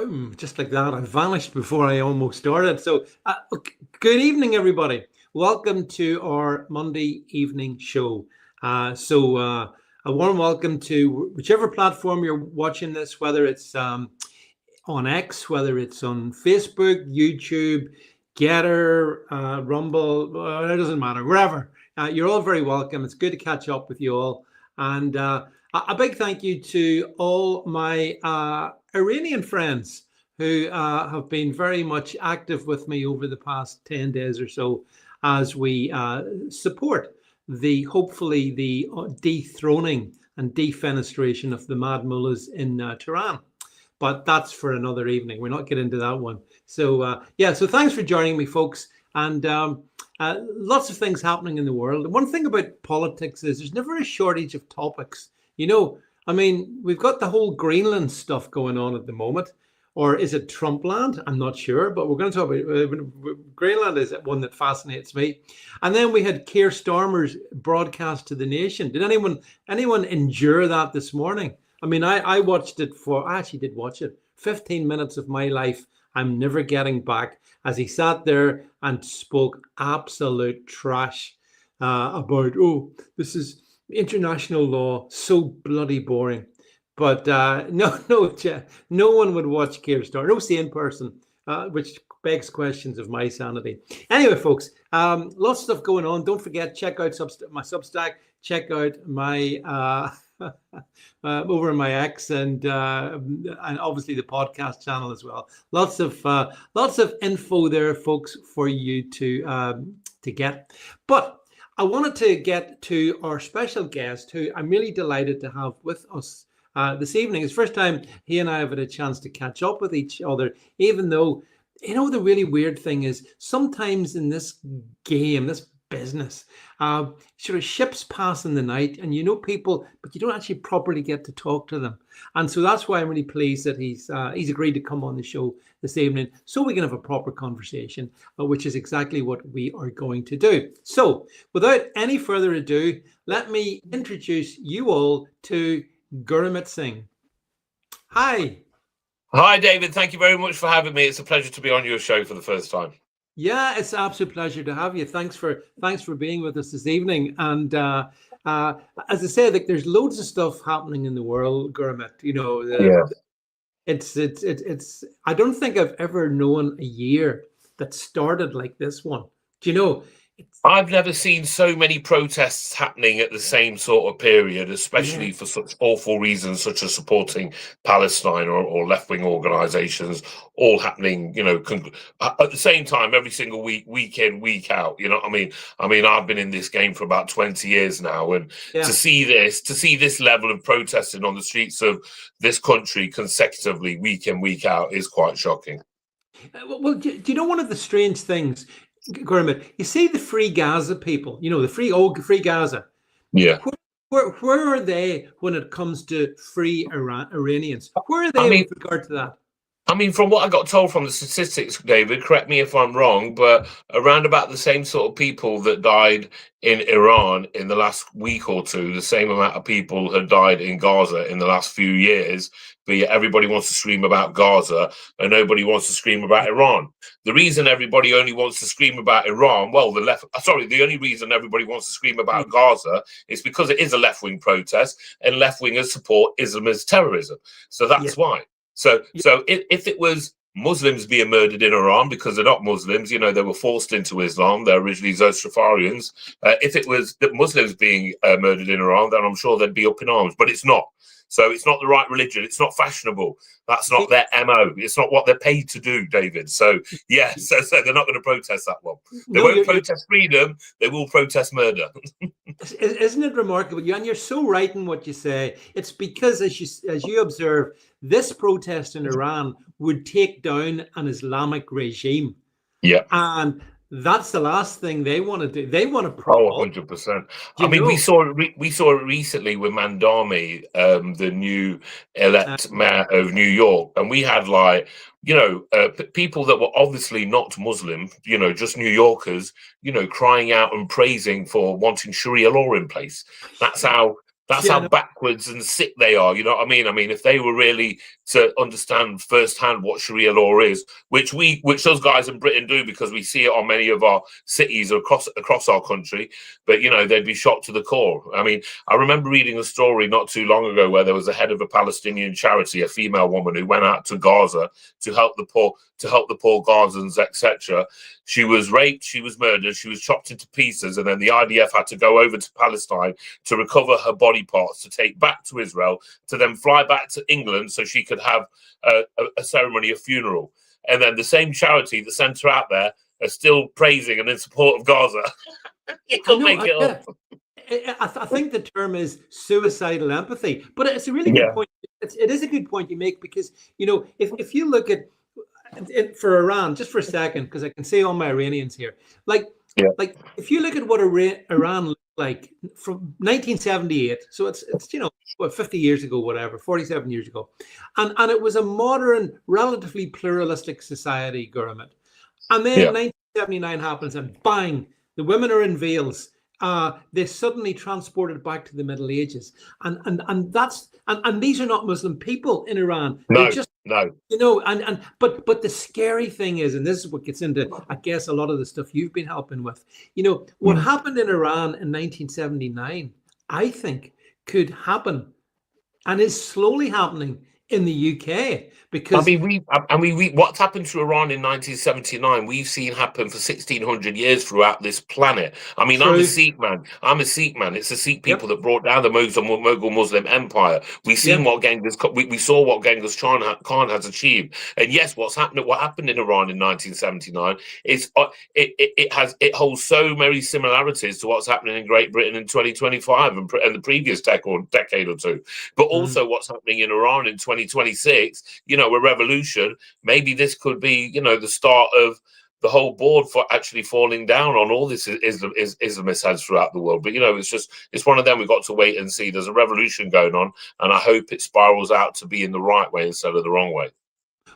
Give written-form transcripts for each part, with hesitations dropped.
Boom, just like that. I vanished before I almost started. So, good evening, everybody. Welcome to our Monday evening show. A warm welcome to whichever platform you're watching this, whether it's on X, whether it's on Facebook, YouTube, Getter, Rumble, it doesn't matter, wherever. You're all very welcome. It's good to catch up with you all. And a big thank you to all my Iranian friends who have been very much active with me over the past 10 days or so as we support hopefully the dethroning and defenestration of the mad mullahs in Tehran. But that's for another evening. We're not getting into that one. So so thanks for joining me, folks. And lots of things happening in the world. And one thing about politics is there's never a shortage of topics. You know, I mean, we've got the whole Greenland stuff going on at the moment. Or is it Trumpland? I'm not sure, but we're going to talk about Greenland is one that fascinates me. And then we had Keir Starmer's broadcast to the nation. Did anyone endure that this morning? I mean, I watched it I actually did watch it. 15 minutes of my life I'm never getting back, as he sat there and spoke absolute trash about, this is international law, so bloody boring. But no one would watch Keir Starmer, no sane person, which begs questions of my sanity. Anyway, folks, lots of stuff going on. Don't forget, check out my Substack, check out my over in my X and obviously the podcast channel as well. Lots of info there, folks, for you to get. But I wanted to get to our special guest, who I'm really delighted to have with us this evening. It's the first time he and I have had a chance to catch up with each other, even though, you know, the really weird thing is sometimes in this game, this business, sort of ships pass in the night and you know people, but you don't actually properly get to talk to them. And so that's why I'm really pleased that he's agreed to come on the show this evening so we can have a proper conversation, which is exactly what we are going to do. So without any further ado, let me introduce you all to Guramit Singh. Hi. Hi, David. Thank you very much for having me. It's a pleasure to be on your show for the first time. Yeah, it's an absolute pleasure to have you. Thanks for being with us this evening. And as I said, like, there's loads of stuff happening in the world, Guramit. You know, it's. I don't think I've ever known a year that started like this one. Do you know? I've never seen so many protests happening at the same sort of period, especially for such awful reasons, such as supporting Palestine or left-wing organizations, all happening, you know, at the same time, every single week, week in, week out. You know what I mean? I mean, I've been in this game for about 20 years now, and to see this level of protesting on the streets of this country consecutively, week in, week out, is quite shocking. Well, do you know one of the strange things, Guramit? You see the Free Gaza people, you know, the Free Gaza. Yeah. Where are they when it comes to free Iranians? Where are they with regard to that? I mean, from what I got told from the statistics, David, correct me if I'm wrong, but around about the same sort of people that died in Iran in the last week or two, the same amount of people had died in Gaza in the last few years. But yet everybody wants to scream about Gaza and nobody wants to scream about Iran. The reason everybody only wants to scream about Iran, the only reason everybody wants to scream about Gaza is because it is a left-wing protest and left-wingers support Islam as terrorism. So that's why. So if it was Muslims being murdered in Iran because they're not Muslims, you know, they were forced into Islam, they're originally Zoroastrians. If it was the Muslims being murdered in Iran, then I'm sure they'd be up in arms, but it's not. So it's not the right religion. It's not fashionable. That's not their MO. It's not what they're paid to do, David. So, yeah, so they're not going to protest that one. They won't protest freedom. They will protest murder. Isn't it remarkable? And you're so right in what you say. It's because, as you observe, this protest in Iran would take down an Islamic regime. Yeah. And that's the last thing they want to do. They want to prop up. 100%. I mean, we saw it recently with Mandami, the new elect mayor of New York, and we had people that were obviously not Muslim, you know, just New Yorkers, you know, crying out and praising for wanting Sharia law in place. That's how That's Yeah, how no, backwards and sick they are. You know what I mean? I mean, if they were really to understand firsthand what Sharia law is, which those guys in Britain do, because we see it on many of our cities across our country, but they'd be shocked to the core. I mean, I remember reading a story not too long ago where there was a head of a Palestinian charity, a female woman who went out to Gaza to help the poor Gazans, etc. She was raped, she was murdered, she was chopped into pieces, and then the IDF had to go over to Palestine to recover her body parts to take back to Israel, to then fly back to England so she could have a ceremony, a funeral. And then the same charity that sent her out there are still praising and in support of Gaza. You I can't know. make it up. I think the term is suicidal empathy, but it's a really good Yeah, point. It is a good point you make, because if you look at it for Iran, just for a second, because I can see all my Iranians here, like yeah, if you look at what Iran looked like from 1978, so it's what, 50 years ago, whatever, 47 years ago, and it was a modern, relatively pluralistic society, Guramit. And then yeah. 1979 happens, and bang, the women are in veils. They're suddenly transported back to the Middle Ages, and that's and these are not Muslim people in Iran. They're No, just no. but the scary thing is, and this is what gets into, I guess, a lot of the stuff you've been helping with. What Mm. happened in Iran in 1979, I think, could happen and is slowly happening in the UK, I because mean, what's happened to Iran in 1979, we've seen happen for 1600 years throughout this planet. I mean, I'm a true. Sikh man. I'm a Sikh man. It's the Sikh people Yep. that brought down the Mughal Muslim Empire. We seen Yep. what we saw what Genghis Khan has achieved. And yes, what happened in Iran in 1979 is it holds so many similarities to what's happening in Great Britain in 2025 and the previous decade or two. But Mm. also what's happening in Iran in 2026, a revolution. Maybe this could be, the start of the whole board for actually falling down on all this Islamist heads throughout the world. But it's one of them. We've got to wait and see. There's a revolution going on, and I hope it spirals out to be in the right way instead of the wrong way.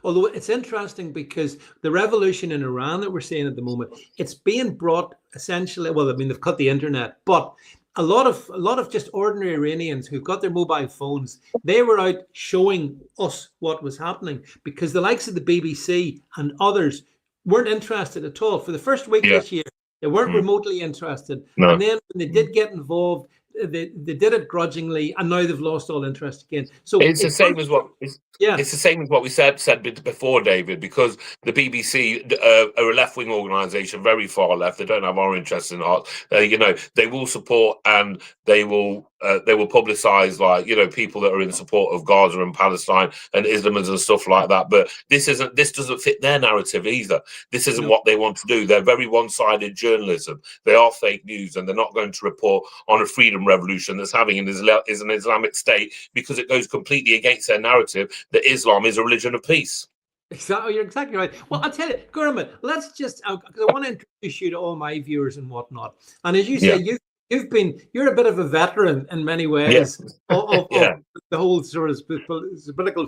Although it's interesting, because the revolution in Iran that we're seeing at the moment, it's being brought essentially, well, I mean, they've cut the internet, but a lot of just ordinary Iranians who've got their mobile phones, they were out showing us what was happening, because the likes of the BBC and others weren't interested at all. For the first week Yeah. this year, they weren't Mm. remotely interested. No. And then when they did get involved, they did it grudgingly, and now they've lost all interest again. So It's the same as what yeah, it's the same as what we said before, David, because the BBC are a left-wing organisation, very far left. They don't have our interests in heart. They will support and they will publicise, like, people that are in support of Gaza and Palestine and Islamism and stuff like that. But this doesn't fit their narrative either. This isn't no. what they want to do. They're very one-sided journalism. They are fake news, and they're not going to report on a freedom revolution that's having an Islamic State, because it goes completely against their narrative that Islam is a religion of peace. Exactly, you're exactly right. Well, I'll tell you, Gurman, let's just, because I want to introduce you to all my viewers and whatnot. And as you say, Yeah. you're a bit of a veteran in many ways of Yeah. the whole sort of political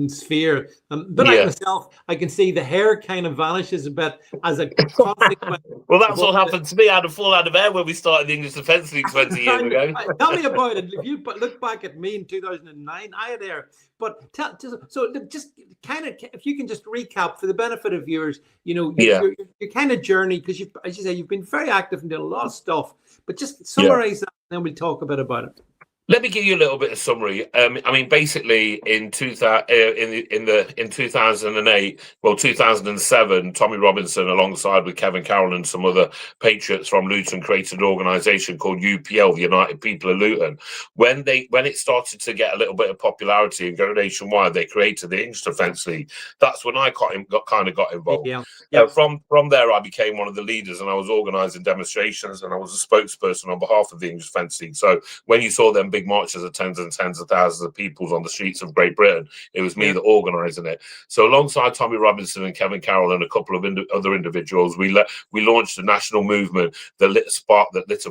sphere. But like Yeah. myself, I can see the hair kind of vanishes a bit as a consequence. Well, that's what happened to me. I had a full out of hair when we started the English Defence League 20 years ago. Tell me about it. If you look back at me in 2009, I had hair. But just kind of, if you can just recap for the benefit of viewers, your kind of journey, because as you say, you've been very active and done a lot of stuff. But just summarize that, and then we'll talk a bit about it. Let me give you a little bit of summary. I mean, basically, in 2008, well, 2007, Tommy Robinson, alongside with Kevin Carroll and some other patriots from Luton, created an organisation called UPL, the United People of Luton. When it started to get a little bit of popularity and go nationwide, they created the English Defence League. That's when I got involved. Yeah. From there, I became one of the leaders, and I was organising demonstrations, and I was a spokesperson on behalf of the English Defence League. So when you saw them big marches of tens and tens of thousands of people on the streets of Great Britain, it was me that organising it. So alongside Tommy Robinson and Kevin Carroll and a couple of other individuals, we launched a national movement that hit a spark that lit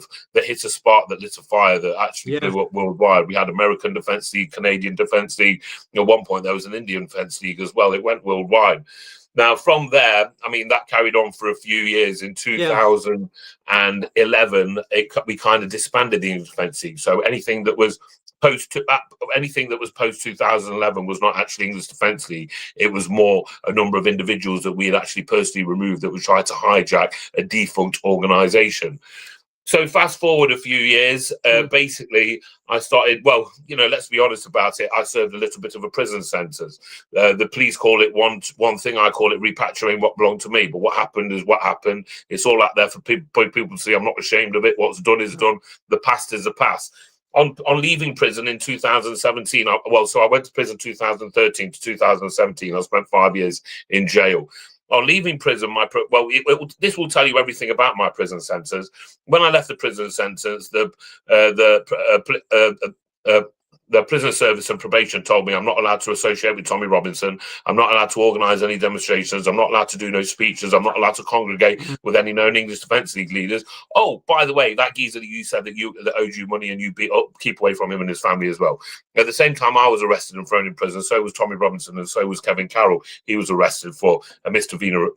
a fire that actually blew up worldwide. We had American Defence League, Canadian Defence League. At one point, there was an Indian Defence League as well. It went worldwide. Now, from there, I mean, that carried on for a few years. In 2011, we kind of disbanded the English Defence League. So anything that was post 2011 was not actually English Defence League. It was more a number of individuals that we had actually personally removed that were trying to hijack a defunct organisation. So fast forward a few years, basically, I started, well, let's be honest about it. I served a little bit of a prison sentence. The police call it one thing. I call it repatriating what belonged to me. But what happened is what happened. It's all out there for people to see. I'm not ashamed of it. What's done is done. The past is the past. On leaving prison in 2017, so I went to prison 2013 to 2017. I spent 5 years in jail. On leaving prison, this will tell you everything about my prison sentence. When I left the prison sentence, the prison service and probation told me I'm not allowed to associate with Tommy Robinson. I'm not allowed to organise any demonstrations. I'm not allowed to do no speeches. I'm not allowed to congregate with any known English Defence League leaders. Oh, by the way, that geezer that you said that owed you money and you keep away from him and his family as well. At the same time, I was arrested and thrown in prison. So was Tommy Robinson and so was Kevin Carroll. He was arrested for a misdemeanor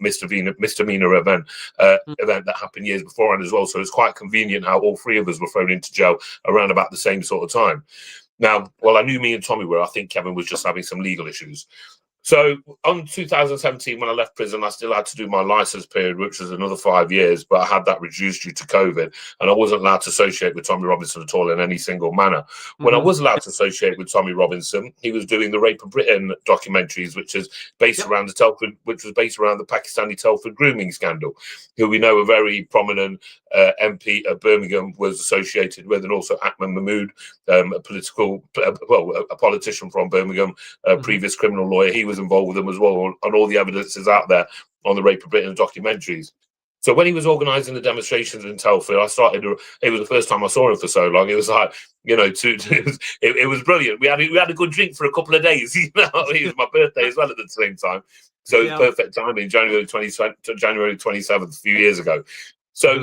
event that happened years beforehand as well. So it's quite convenient how all three of us were thrown into jail around about the same sort of time. Now, well, I knew me and Tommy were. I think Kevin was just having some legal issues. So on 2017, when I left prison, I still had to do my license period, which was another 5 years, but I had that reduced due to COVID, and I wasn't allowed to associate with Tommy Robinson at all in any single manner. When I was allowed to associate with Tommy Robinson, he was doing the Rape of Britain documentaries, which is based around the Pakistani Telford grooming scandal, who we know a very prominent MP of Birmingham was associated with, and also Ahmed Mahmood, a politician from Birmingham, a previous criminal lawyer. He was involved with them as well, and all the evidence is out there on the Rape of Britain documentaries. So when he was organising the demonstrations in Telford, it was the first time I saw him for so long. It was like, it was brilliant. We had a good drink for a couple of days. It was my birthday as well at the same time. So it was perfect timing, January 27th, a few years ago. So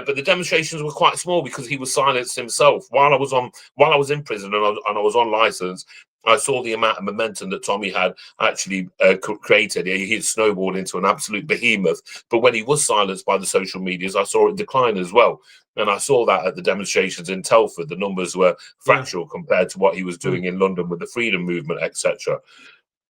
but the demonstrations were quite small because he was silenced himself. While I was in prison and I was on license, I saw the amount of momentum that Tommy had actually created. He had snowballed into an absolute behemoth. But when he was silenced by the social medias, I saw it decline as well. And I saw that at the demonstrations in Telford. The numbers were fractional compared to what he was doing in London with the freedom movement, etc.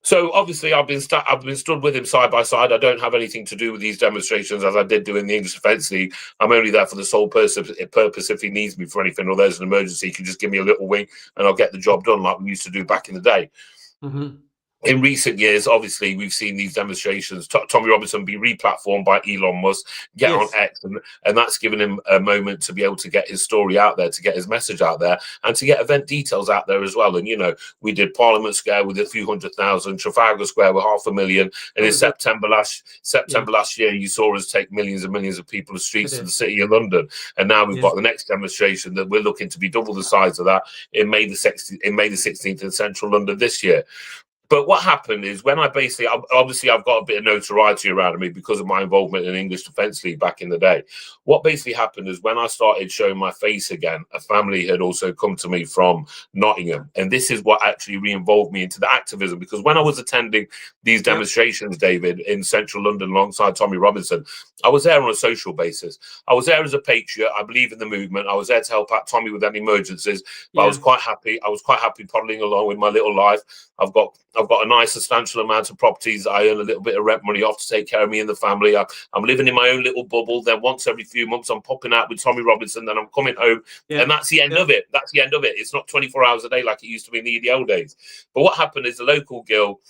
So obviously, I've been stood with him side by side. I don't have anything to do with these demonstrations as I did do in the English Defence League. I'm only there for the sole purpose if he needs me for anything or there's an emergency, he can just give me a little wink and I'll get the job done like we used to do back in the day. In recent years, obviously, we've seen these demonstrations. Tommy Robinson be replatformed by Elon Musk, get on X, and that's given him a moment to be able to get his story out there, to get his message out there, and to get event details out there as well. And, we did Parliament Square with a few 100,000, Trafalgar Square with 500,000, and in September last year, you saw us take millions and millions of people to the streets of the city of London. And now we've got the next demonstration that we're looking to be double the size of that in May the 16th in central London this year. But what happened is when I've got a bit of notoriety around me because of my involvement in English Defence League back in the day. What basically happened is when I started showing my face again, a family had also come to me from Nottingham. And this is what actually re-involved me into the activism, because when I was attending these demonstrations, David, in central London alongside Tommy Robinson, I was there on a social basis. I was there as a patriot. I believe in the movement. I was there to help out Tommy with any emergencies. But I was quite happy. I was quite happy toddling along with my little life. I've got a nice substantial amount of properties that I earn a little bit of rent money off to take care of me and the family. I'm living in my own little bubble. Then once every few months, I'm popping out with Tommy Robinson. Then I'm coming home, and that's the end of it. That's the end of it. It's not 24 hours a day like it used to be in the EDL days. But what happened is the local girl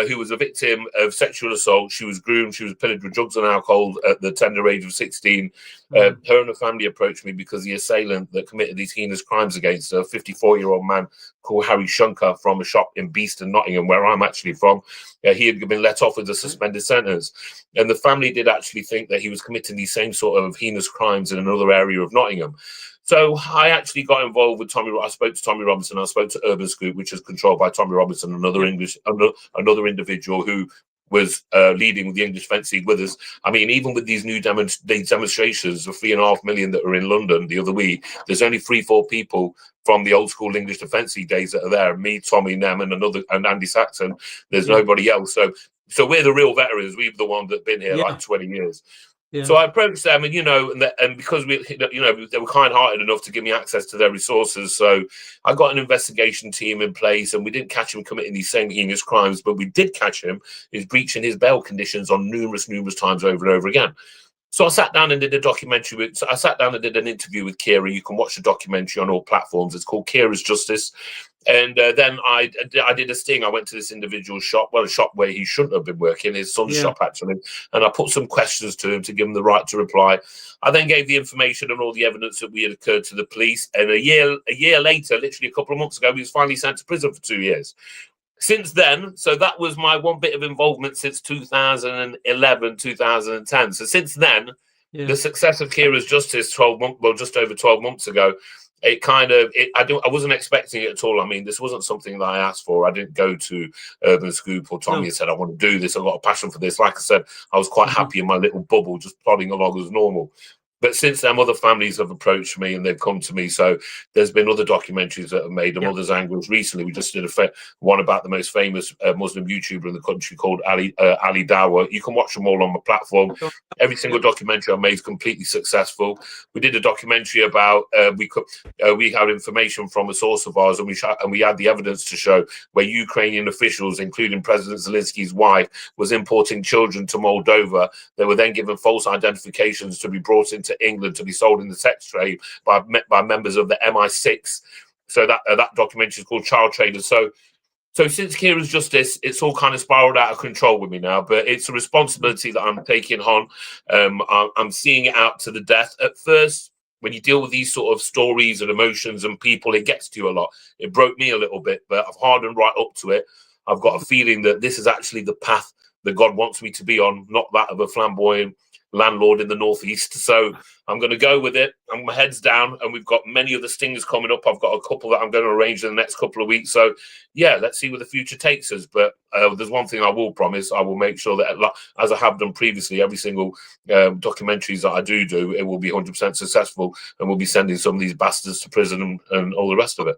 who was a victim of sexual assault, she was groomed, she was pillaged with drugs and alcohol at the tender age of 16. Her and her family approached me because the assailant that committed these heinous crimes against her, a 54-year-old man called Harry Shunker from a shop in Beeston, Nottingham, where I'm actually from, he had been let off with a suspended sentence. And the family did actually think that he was committing these same sort of heinous crimes in another area of Nottingham. So I actually got involved with Tommy. I spoke to Tommy Robinson. I spoke to Urban Scoop, which is controlled by Tommy Robinson, another individual who was leading the English Defence League with us. I mean, even with these new demonstrations of 3.5 million that were in London the other week, there's only 3-4 people from the old school English Defence League days that are there. Me, Tommy, Nem, and Andy Saxon. There's nobody else. So So we're the real veterans. We're the ones that've been here Yeah. like 20 years. Yeah. So I approached them, and and because they were kind-hearted enough to give me access to their resources. So I got an investigation team in place, and we didn't catch him committing these same heinous crimes, but we did catch him is breaching his bail conditions on numerous times over and over again. So I sat down and did a documentary. I sat down and did an interview with Kira. You can watch the documentary on all platforms. It's called Kira's Justice. And then I did a sting. I went to this individual's shop, a shop where he shouldn't have been working, his son's shop actually. And I put some questions to him to give him the right to reply. I then gave the information and all the evidence that we had occurred to the police. And a year later, literally a couple of months ago, he was finally sent to prison for 2 years. Since then, so that was my one bit of involvement since 2011, 2010. So since then, the success of Kira's Justice just over 12 months ago, I wasn't expecting it at all. I mean, this wasn't something that I asked for. I didn't go to Urban Scoop or Tommy and said, I want to do this. I've got a passion for this. Like I said, I was quite happy in my little bubble, just plodding along as normal. But since then, other families have approached me and they've come to me. So there's been other documentaries that have made and others angles. Recently, we just did one about the most famous Muslim YouTuber in the country called Ali Dawa. You can watch them all on my platform. Every single documentary I made is completely successful. We did a documentary about we had information from a source of ours, and we had the evidence to show where Ukrainian officials, including President Zelensky's wife, was importing children to Moldova. They were then given false identifications to be brought into England to be sold in the sex trade by members of the MI6. So that documentary is called Child Traders. So since Kira's Justice, it's all kind of spiraled out of control with me now, but it's a responsibility that I'm taking on. I'm seeing it out to the death. At first, when you deal with these sort of stories and emotions and people, it gets to you a lot. It broke me a little bit, but I've hardened right up to it. I've got a feeling that this is actually the path that God wants me to be on, not that of a flamboyant landlord in the northeast. So I'm going to go with it, and my head's down, and we've got many other stings coming up. I've got a couple that I'm going to arrange in the next couple of weeks. So yeah, let's see where the future takes us. But there's one thing I will promise: I will make sure that, as I have done previously, every single documentaries that I do, it will be 100% successful, and we'll be sending some of these bastards to prison and all the rest of it.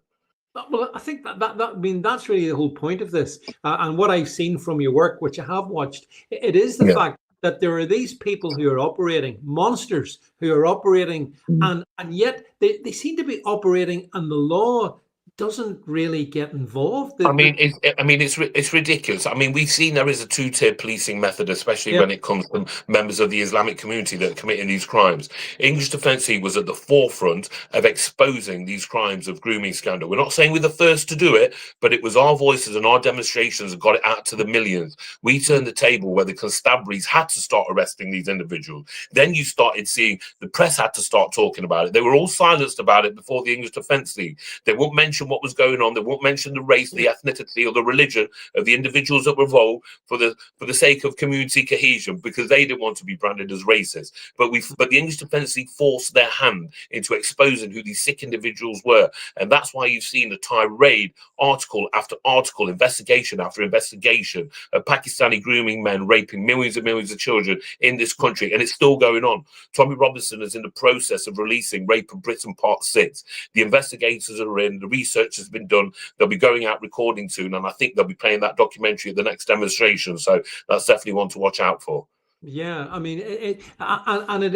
Well, I think I mean, that's really the whole point of this, and what I've seen from your work, which I have watched, it is the fact that there are these people who are operating, monsters who are operating, and yet they seem to be operating, and the law doesn't really get involved. It's ridiculous. I mean, we've seen there is a two-tier policing method, especially when it comes to members of the Islamic community that are committing these crimes. English Defence League was at the forefront of exposing these crimes of grooming scandal. We're not saying we're the first to do it, but it was our voices and our demonstrations that got it out to the millions. We turned the table where the constabularies had to start arresting these individuals. Then you started seeing the press had to start talking about it. They were all silenced about it before the English Defence League. They won't mention what was going on. They won't mention the race, the ethnicity, or the religion of the individuals that were involved for the sake of community cohesion, because they didn't want to be branded as racist. But the English Defence League forced their hand into exposing who these sick individuals were, and that's why you've seen a tirade, article after article, investigation after investigation of Pakistani grooming men raping millions and millions of children in this country, and it's still going on. Tommy Robinson is in the process of releasing Rape of Britain Part 6. The investigators are in, the research has been done. They'll be going out recording soon, and I think they'll be playing that documentary at the next demonstration. So that's definitely one to watch out for. Yeah, I mean, it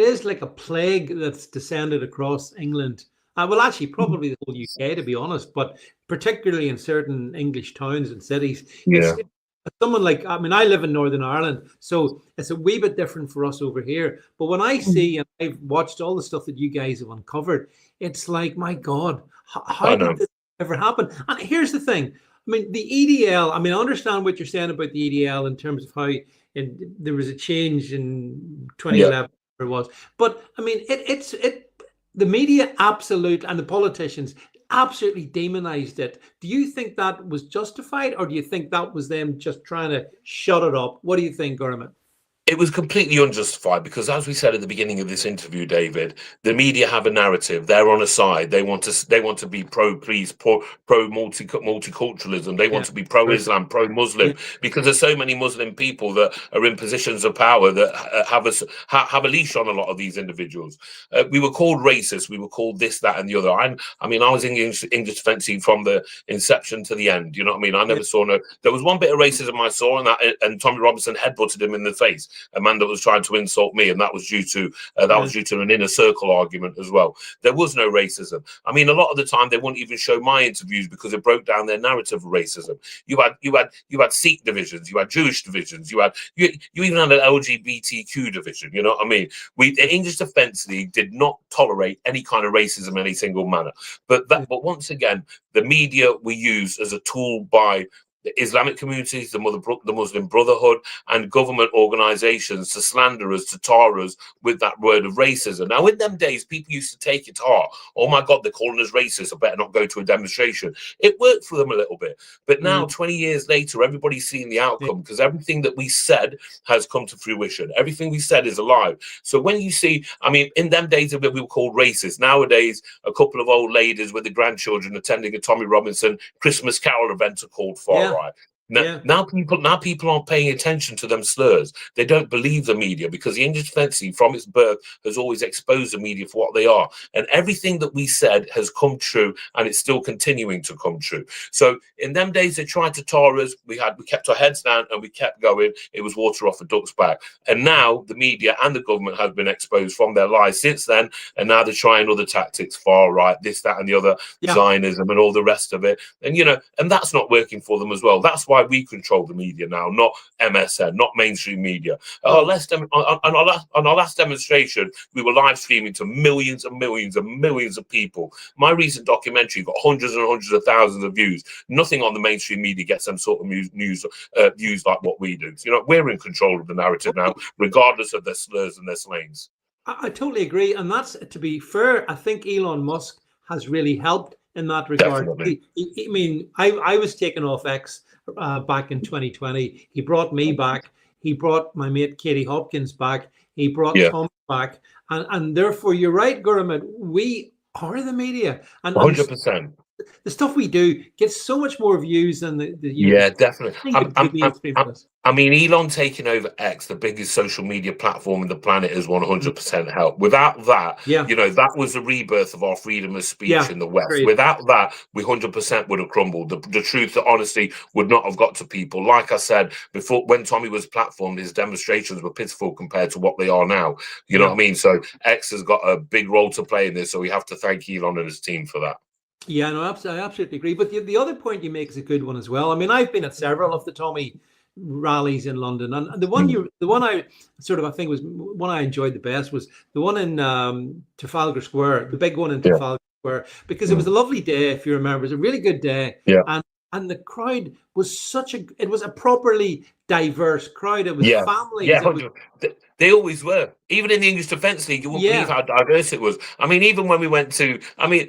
is like a plague that's descended across England. Well, actually, probably the whole UK, to be honest, but particularly in certain English towns and cities. It's someone like, I mean, I live in Northern Ireland, so it's a wee bit different for us over here. But when I see, and I've watched all the stuff that you guys have uncovered, it's like, my God, how did this ever happen? And here's the thing. I mean, the EDL, I mean, I understand what you're saying about the EDL in terms of how there was a change in 2011, it was. But I mean, the media and the politicians absolutely demonized it. Do you think that was justified, or do you think that was them just trying to shut it up? What do you think, Guramit? It was completely unjustified because, as we said at the beginning of this interview, David, the media have a narrative. They're on a side. They want to be pro-peace, multiculturalism. They want Yeah. to be pro-Islam, pro-Muslim, Yeah. because there's so many Muslim people that are in positions of power that have a leash on a lot of these individuals. We were called racist. We were called this, that, and the other. I was in English defence team from the inception to the end. You know what I mean? I never saw no. There was one bit of racism I saw, and Tommy Robinson headbutted him in the face. A man that was trying to insult me, and that was due to an inner circle argument as well. There was no racism. I mean, a lot of the time they wouldn't even show my interviews because it broke down their narrative of racism. You had Sikh divisions, you had Jewish divisions, you even had an LGBTQ division. You know what I mean? The English Defence League did not tolerate any kind of racism in any single manner. But once again, the media we use as a tool by the Islamic communities, the Muslim Brotherhood, and government organisations to slander us, to tar us with that word of racism. Now, in them days, people used to take it to heart. Oh my God, they're calling us racist. I better not go to a demonstration. It worked for them a little bit. But now, 20 years later, everybody's seeing the outcome because everything that we said has come to fruition. Everything we said is alive. So when you see, I mean, in them days, we were called racist. Nowadays, a couple of old ladies with the grandchildren attending a Tommy Robinson Christmas Carol event are called far right. Now people aren't paying attention to them slurs. They don't believe the media because the English Defence League from its birth has always exposed the media for what they are. And everything that we said has come true, and it's still continuing to come true. So in them days, they tried to tar us. We kept our heads down and we kept going. It was water off a duck's back. And now the media and the government have been exposed from their lies since then. And now they're trying other tactics, far right, this, that, and the other, Zionism and all the rest of it. And, and that's not working for them as well. That's why we control the media now, not MSN, not mainstream media. On our last demonstration, we were live streaming to millions and millions and millions of people. My recent documentary got hundreds and hundreds of thousands of views. Nothing on the mainstream media gets them sort of news views like what we do. So, we're in control of the narrative now, regardless of their slurs and their slangs. I totally agree. And that's, to be fair, I think Elon Musk has really helped in that regard. I was taken off X back in 2020. He brought me back. He brought my mate Katie Hopkins back. He brought Tom back. And therefore, you're right, Guramit, we are the media. And 100%. The stuff we do gets so much more views than the definitely. I mean, Elon taking over X, the biggest social media platform on the planet, has 100% helped. Without that, that was the rebirth of our freedom of speech in the West. Great. Without that, we 100% would have crumbled. The truth, the honesty would not have got to people. Like I said before, when Tommy was platformed, his demonstrations were pitiful compared to what they are now. You know what I mean? So X has got a big role to play in this. So we have to thank Elon and his team for that. Yeah, no, I absolutely agree. But the other point you make is a good one as well. I mean, I've been at several of the Tommy rallies in London, and the one I think was one I enjoyed the best was the one in Trafalgar Square, the big one in Trafalgar Square, because it was a lovely day. If you remember, it was a really good day. And the crowd was it was a properly diverse crowd. It was families. Yeah, they always were. Even in the English Defence League, you wouldn't believe how diverse it was. I mean, even when we went to, we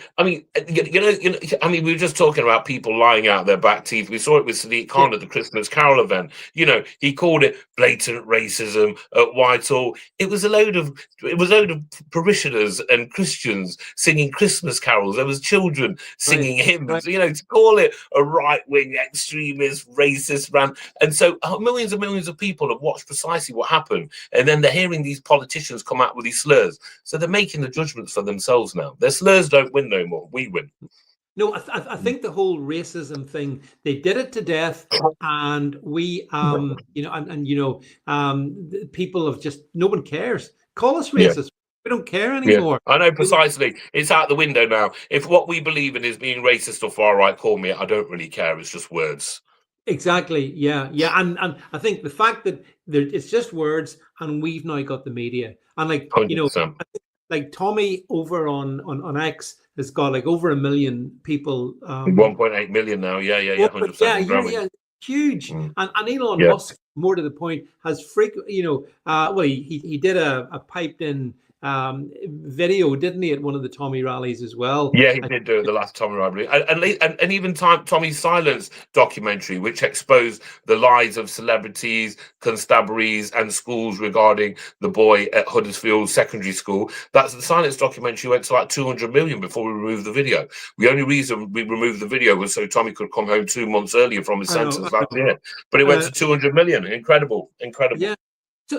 were just talking about people lying out their back teeth. We saw it with Sadiq Khan at the Christmas Carol event. He called it blatant racism at Whitehall. It was a load of parishioners and Christians singing Christmas carols. There was children singing hymns. To call it a right-wing extremist racist rant, and so millions and millions of people have watched precisely what happened, and then they're hearing these politicians come out with these slurs, so they're making the judgments for themselves now. Their slurs don't win no more. We win. No, I think the whole racism thing, they did it to death, and we, people have just, no one cares. Call us racist. We don't care anymore. I know precisely. It's out the window now. If what we believe in is being racist or far right, call me. I don't really care. It's just words. Exactly. Yeah. And I think the fact that it's just words, and we've now got the media, and 100%. Like Tommy over on X has got like over 1 million people. 1.8 million now. Yeah. 100%. Yeah. Huge. And Elon Musk, more to the point, has he did a piped in video, didn't he, at one of the Tommy rallies as well? Yeah, he did do it the last Tommy rivalry, and even Tommy's Silence documentary, which exposed the lies of celebrities, constabularies, and schools regarding the boy at Huddersfield Secondary School. That's the Silence documentary went to like 200 million before we removed the video. The only reason we removed the video was so Tommy could come home 2 months earlier from his sentence last year. But it went to 200 million. Incredible. Yeah.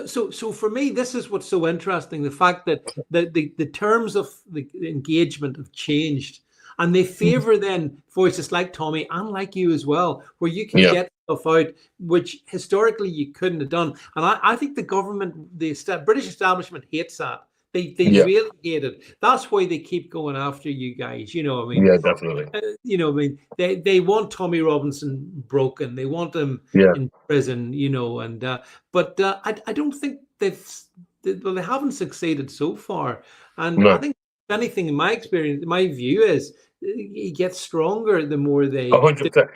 So for me, this is what's so interesting: the fact that the terms of the engagement have changed, and they favor then voices like Tommy and like you as well, where you can get stuff out which historically you couldn't have done. And I think the government, the British establishment, hates that. They really hate it. That's why they keep going after you guys. You know what I mean? Yeah, definitely. You know what I mean? They want Tommy Robinson broken. They want him in prison. You know, and but I don't think they haven't succeeded so far. And I think if anything, in my experience, my view is he gets stronger the more they. 100%.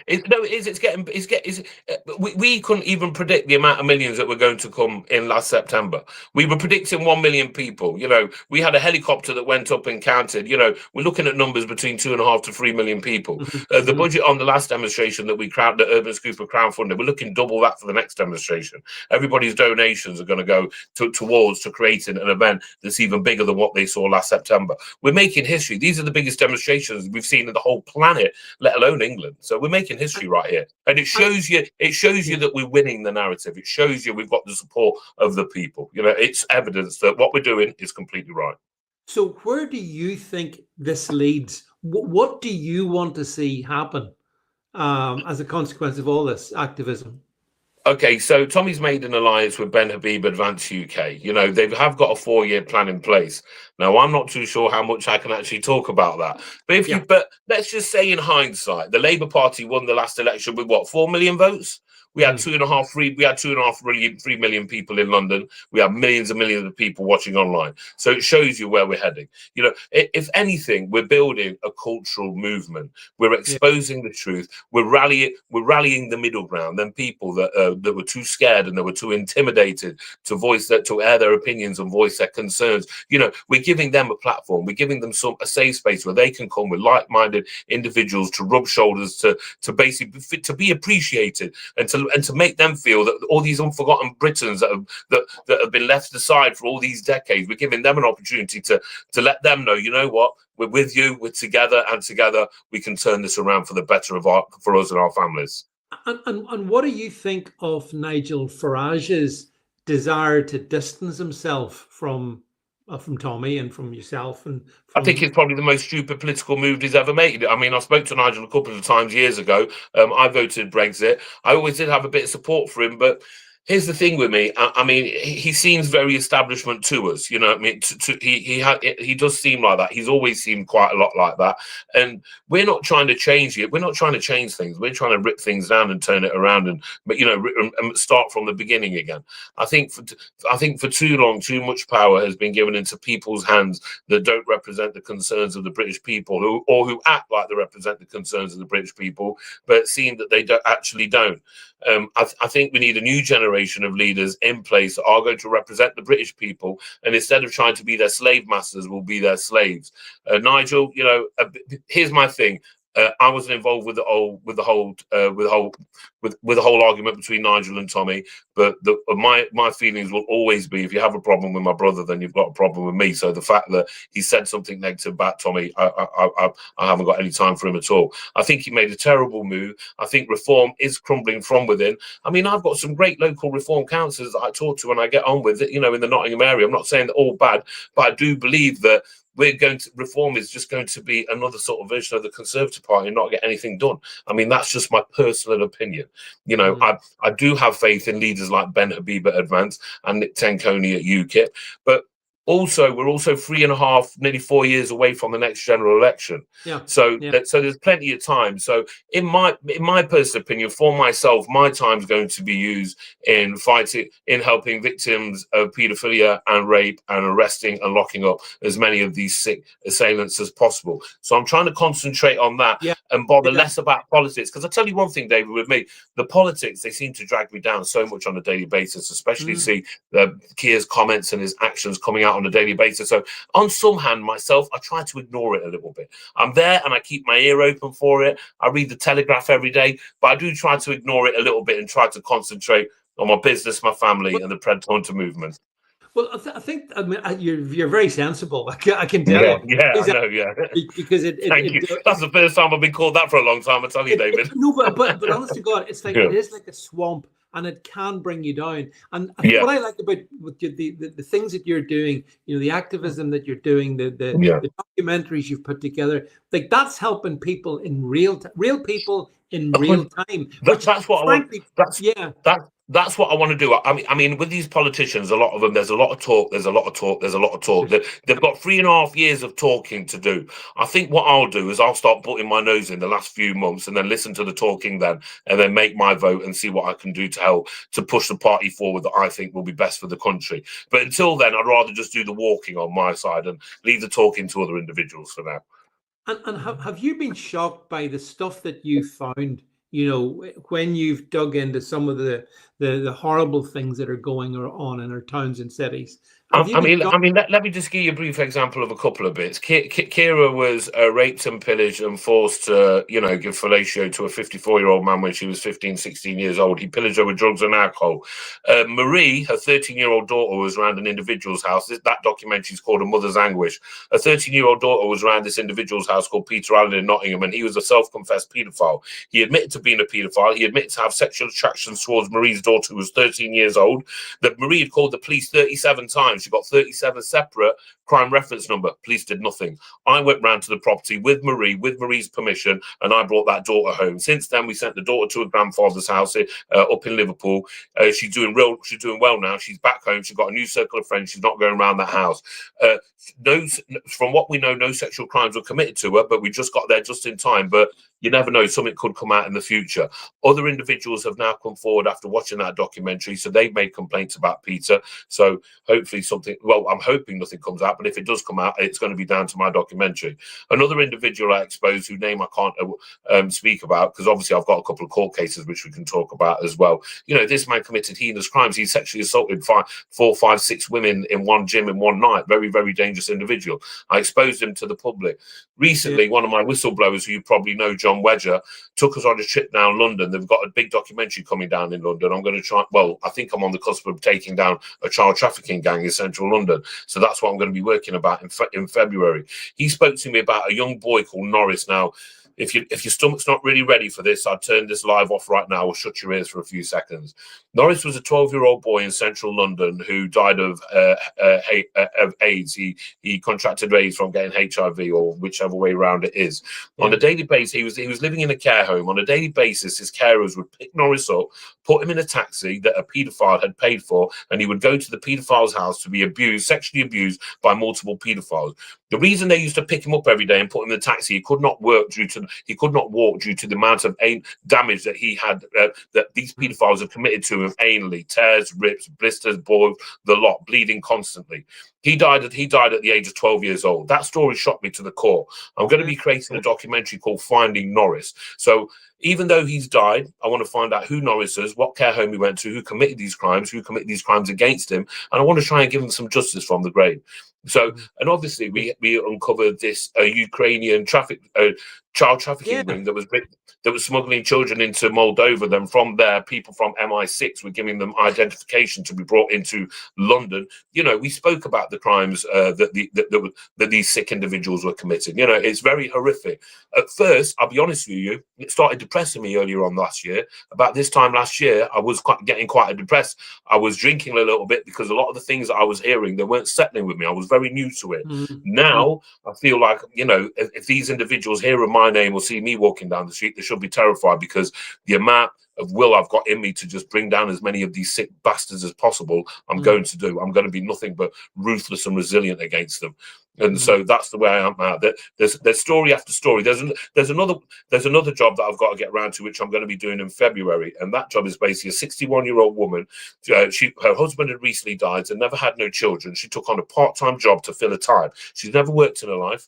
We couldn't even predict the amount of millions that were going to come in last September. We were predicting 1 million people. You know, we had a helicopter that went up and counted. You know, we're looking at numbers between 2.5 to 3 million people. The budget on the last demonstration that the Urban Scooper crowdfunded, we're looking double that for the next demonstration. Everybody's donations are going to go towards creating an event that's even bigger than what they saw last September. We're making history. These are the biggest demonstrations we've seen in the whole planet, let alone England. So we're making history right here, and it shows you that we're winning the narrative. It shows you we've got the support of the people. You know, it's evidence that what we're doing is completely right. So where do you think this leads? What do you want to see happen as a consequence of all this activism? Okay, so Tommy's made an alliance with Ben Habib Advance UK. You know, they have got a 4-year plan in place. Now, I'm not too sure how much I can actually talk about that. But but let's just say in hindsight, the Labour Party won the last election with what, 4 million votes? We had 3 million people in London. We have millions and millions of people watching online. So it shows you where we're heading. You know, if anything, we're building a cultural movement. We're exposing the truth. We're rallying the middle ground. Then people that were too scared and that were too intimidated to air their opinions and voice their concerns. You know, we're giving them a platform. We're giving them a safe space where they can come with like-minded individuals to rub shoulders, to basically to be appreciated, and to make them feel that all these unforgotten Britons that have been left aside for all these decades, we're giving them an opportunity to let them know, you know what, we're with you, we're together, and together we can turn this around for the better for us and our families. And what do you think of Nigel Farage's desire to distance himself from Tommy and from yourself? And I think it's probably the most stupid political move he's ever made. I mean, I spoke to Nigel a couple of times years ago. I voted Brexit. I always did have a bit of support for him, but here's the thing with me. I mean, he seems very establishment to us. You know what I mean? He does seem like that. He's always seemed quite a lot like that. And we're not trying to change it. We're not trying to change things. We're trying to rip things down and turn it around and start from the beginning again. I think for too long, too much power has been given into people's hands that don't represent the concerns of the British people, who act like they represent the concerns of the British people, but seem that they don't. I think we need a new generation of leaders in place that are going to represent the British people, and instead of trying to be their slave masters, will be their slaves. Nigel, you know, here's my thing. I wasn't involved with the whole argument between Nigel and Tommy, but my feelings will always be, if you have a problem with my brother, then you've got a problem with me. So the fact that he said something negative about Tommy, I haven't got any time for him at all. I think he made a terrible move. I think reform is crumbling from within. I mean, I've got some great local reform councillors that I talk to and I get on with, you know, in the Nottingham area. I'm not saying they're all bad, but I do believe that reform is just going to be another sort of version of the Conservative Party and not get anything done. I mean, that's just my personal opinion. You know, I do have faith in leaders like Ben Habib at Advance and Nick Tenconi at UKIP, but we're also 3.5, nearly 4 years away from the next general election. So there's plenty of time. So in my personal opinion, for myself, my time's going to be used in helping victims of paedophilia and rape and arresting and locking up as many of these sick assailants as possible. So I'm trying to concentrate on that and bother less about politics. Because I tell you one thing, David, with me, the politics, they seem to drag me down so much on a daily basis, especially see Keir's comments and his actions coming out out on a daily basis. So on some hand, myself, I try to ignore it a little bit. I'm there and I keep my ear open for it. I read the Telegraph every day, but I do try to ignore it a little bit and try to concentrate on my business, my family, and the Pred Hunter movement. Well, I think you're very sensible. I can tell Yeah, you. I know. Yeah, because thank you. That's the first time I've been called that for a long time. I tell you, David. No, but honest to God, it's like it is like a swamp, and it can bring you down. And what I like about the things that you're doing, the activism that you're doing, the documentaries you've put together, like that's helping people in real people in real time. That's what frankly, I want. That's what I want to do. I mean, with these politicians, a lot of them, there's a lot of talk. There's a lot of talk. They've got 3.5 years of talking to do. I think what I'll do is I'll start putting my nose in the last few months, and then listen to the talking then, and then make my vote and see what I can do to help to push the party forward that I think will be best for the country. But until then, I'd rather just do the walking on my side and leave the talking to other individuals for now. And have you been shocked by the stuff that you found? When you've dug into some of the horrible things that are going on in our towns and cities. Let me just give you a brief example of a couple of bits. Kira was raped and pillaged and forced to, give fellatio to a 54-year-old man when she was 15, 16 years old. He pillaged her with drugs and alcohol. Marie, her 13-year-old daughter, was around an individual's house. That documentary is called A Mother's Anguish. A 13-year-old daughter was around this individual's house called Peter Allen in Nottingham, and he was a self-confessed paedophile. He admitted to being a paedophile. He admitted to have sexual attractions towards Marie's daughter, who was 13 years old. That Marie had called the police 37 times. She got 37 separate crime reference number. Police did nothing. I went round to the property with Marie's permission, and I brought that daughter home. Since then, we sent the daughter to her grandfather's house up in Liverpool. She's doing well now. She's back home. She's got a new circle of friends. She's not going around that house. From what we know, no sexual crimes were committed to her, but we just got there just in time. But you never know, something could come out in the future. Other individuals have now come forward after watching that documentary, so they've made complaints about Peter. So hopefully I'm hoping nothing comes out, but if it does come out, it's going to be down to my documentary. Another individual I exposed, whose name I can't speak about, because obviously I've got a couple of court cases which we can talk about as well. This man committed heinous crimes. He sexually assaulted 4, 5, 6 women in one gym in one night. Very, very dangerous individual. I exposed him to the public. Recently, one of my whistleblowers, who you probably know, John Wedger, took us on a trip down London. They've got a big documentary coming down in London. I'm going to try, I think I'm on the cusp of taking down a child trafficking gang in central London. So that's what I'm going to be working about in February. He spoke to me about a young boy called Norris. Now, if your stomach's not really ready for this, I'll turn this live off right now or shut your ears for a few seconds. Norris was a 12-year-old boy in central London who died of AIDS. He contracted AIDS from getting HIV, or whichever way around it is. On a daily basis, he was living in a care home. On a daily basis, his carers would pick Norris up, put him in a taxi that a paedophile had paid for, and he would go to the paedophile's house to be sexually abused by multiple paedophiles. The reason they used to pick him up every day and put him in the taxi, he could not walk due to the amount of damage that he had, that these paedophiles had committed to him anally: tears, rips, blisters, boils, the lot, bleeding constantly. He died at the age of 12 years old. That story shocked me to the core. I'm going to be creating a documentary called Finding Norris. So even though he's died, I want to find out who Norris is, what care home he went to, who committed these crimes against him, and I want to try and give him some justice from the grave. So, and obviously we uncovered this Ukrainian child trafficking ring that was smuggling children into Moldova. Then from there, people from MI6 were giving them identification to be brought into London. We spoke about the crimes that these sick individuals were committing. It's very horrific. At first, I'll be honest with you, it started depressing me earlier on last year. About this time last year, I was getting quite depressed. I was drinking a little bit because a lot of the things that I was hearing, they weren't settling with me. I was very new to it. Now, I feel like, if these individuals hear my name or see me walking down the street, they should be terrified, because the amount of will I've got in me to just bring down as many of these sick bastards as possible, I'm going to do. I'm going to be nothing but ruthless and resilient against them. And so that's the way I am now. There's story after story. There's another job that I've got to get around to, which I'm going to be doing in February. And that job is basically a 61-year-old woman. Her husband had recently died and never had no children. She took on a part-time job to fill her time. She's never worked in her life.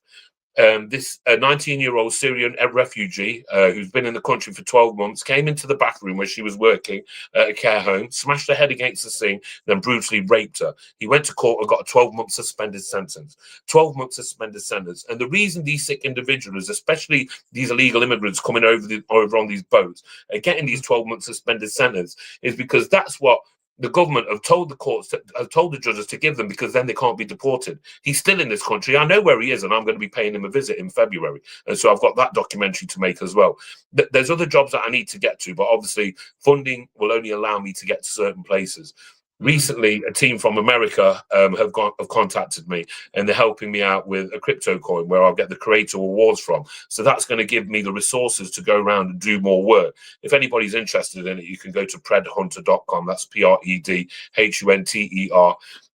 This 19-year-old Syrian refugee who's been in the country for 12 months came into the bathroom where she was working at a care home, smashed her head against the sink, then brutally raped her. He went to court and got a 12-month suspended sentence. 12-month suspended sentence. And the reason these sick individuals, especially these illegal immigrants coming over on these boats, are getting these 12-month suspended sentence is because that's what the government have told the courts, have told the judges to give them, because then they can't be deported. He's still in this country. I know where he is, and I'm going to be paying him a visit in February. And so I've got that documentary to make as well. There's other jobs that I need to get to, but obviously funding will only allow me to get to certain places. Recently, a team from America have contacted me, and they're helping me out with a crypto coin where I'll get the creator awards from. So that's going to give me the resources to go around and do more work. If anybody's interested in it, you can go to predhunter.com. That's PREDHUNTER.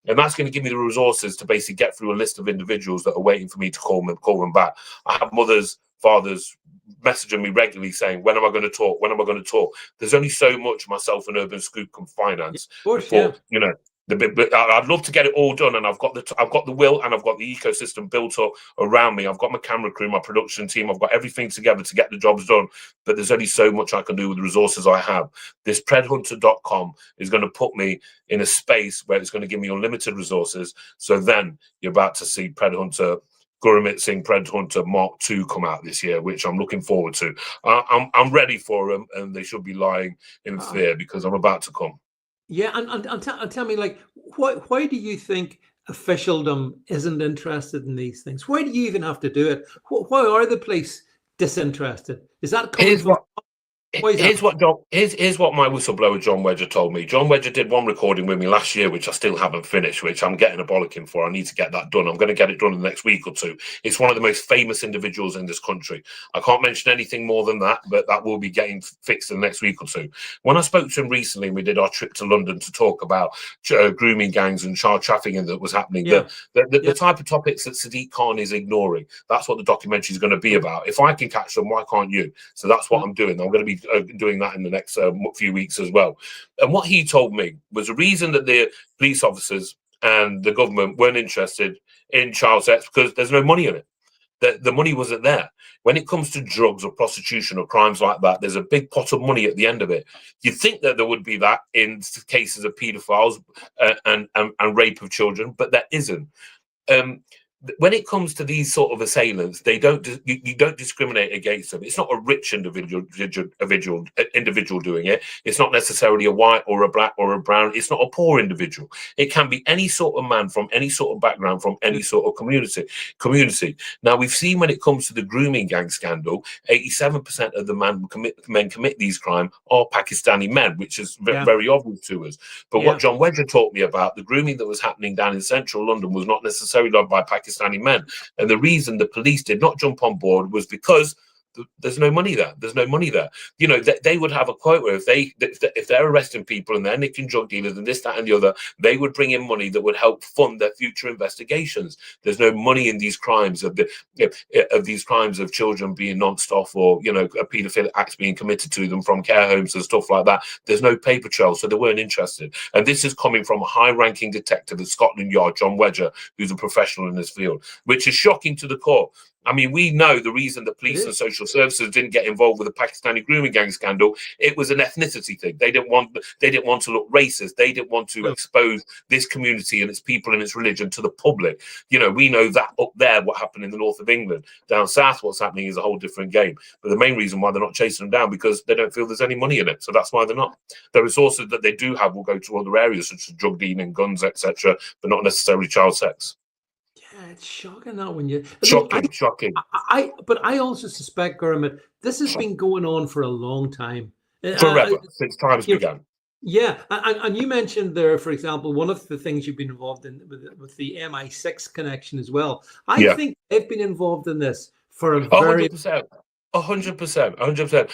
And that's going to give me the resources to basically get through a list of individuals that are waiting for me to call them back. I have mothers, fathers messaging me regularly saying, when am I going to talk? When am I going to talk? There's only so much myself and Urban Scoop can finance before, you know, I'd love to get it all done, and I've got the will, and I've got the ecosystem built up around me. I've got my camera crew, my production team. I've got everything together to get the jobs done, but there's only so much I can do with the resources I have. This predhunter.com is going to put me in a space where it's going to give me unlimited resources. So then you're about to see Predhunter, Guramit Singh Predhunter Mark II come out this year, which I'm looking forward to. I'm ready for them, and they should be lying in fear, because I'm about to come. Yeah, and tell me, like, why do you think officialdom isn't interested in these things? Why do you even have to do it? Why are the police disinterested? Is that coming from? Here's what my whistleblower John Wedger told me. John Wedger did one recording with me last year, which I still haven't finished, which I'm getting a bollocking for. I need to get that done. I'm going to get it done in the next week or two. It's one of the most famous individuals in this country. I can't mention anything more than that, but that will be getting fixed in the next week or two. When I spoke to him recently, we did our trip to London to talk about grooming gangs and child trafficking that was happening. Yeah. The type of topics that Sadiq Khan is ignoring, that's what the documentary is going to be about. If I can catch them, why can't you? So that's what I'm doing. I'm going to be doing that in the next few weeks as well. And what he told me was the reason that the police officers and the government weren't interested in child sex, because there's no money in it. The money wasn't there. When it comes to drugs or prostitution or crimes like that, there's a big pot of money at the end of it. You'd think that there would be that in cases of paedophiles and rape of children, but there isn't. When it comes to these sort of assailants, you don't discriminate against them. It's not a rich individual doing it. It's not necessarily a white or a black or a brown. It's not a poor individual. It can be any sort of man from any sort of background, from any sort of community. Now, we've seen when it comes to the grooming gang scandal, 87% of the men commit these crimes are Pakistani men, which is very obvious to us. But what John Wedger taught me about, the grooming that was happening down in central London was not necessarily done by Pakistani men. And the reason the police did not jump on board was because there's no money there. There's no money there. You know, they would have a quote where if they're arresting people and they're nicking drug dealers and this, that, and the other, they would bring in money that would help fund their future investigations. There's no money in these crimes of children being nonce-off, or, you know, a paedophilic acts being committed to them from care homes and stuff like that. There's no paper trail, so they weren't interested. And this is coming from a high-ranking detective at Scotland Yard, John Wedger, who's a professional in this field, which is shocking to the core. I mean, we know the reason that police and social services didn't get involved with the Pakistani grooming gang scandal. It was an ethnicity thing. They didn't want to look racist. They didn't want to expose this community and its people and its religion to the public. You know, we know that up there, what happened in the north of England. Down south, what's happening is a whole different game. But the main reason why they're not chasing them down, because they don't feel there's any money in it. So that's why they're not. The resources that they do have will go to other areas, such as drug dealing, guns, etc., but not necessarily child sex. Yeah, it's shocking that when you shocking. But I also suspect, Guramit, this has been going on for a long time. Forever, since times began. Yeah, and you mentioned there, for example, one of the things you've been involved in with the MI6 connection as well. I think they've been involved in this for a very 100%. 100%.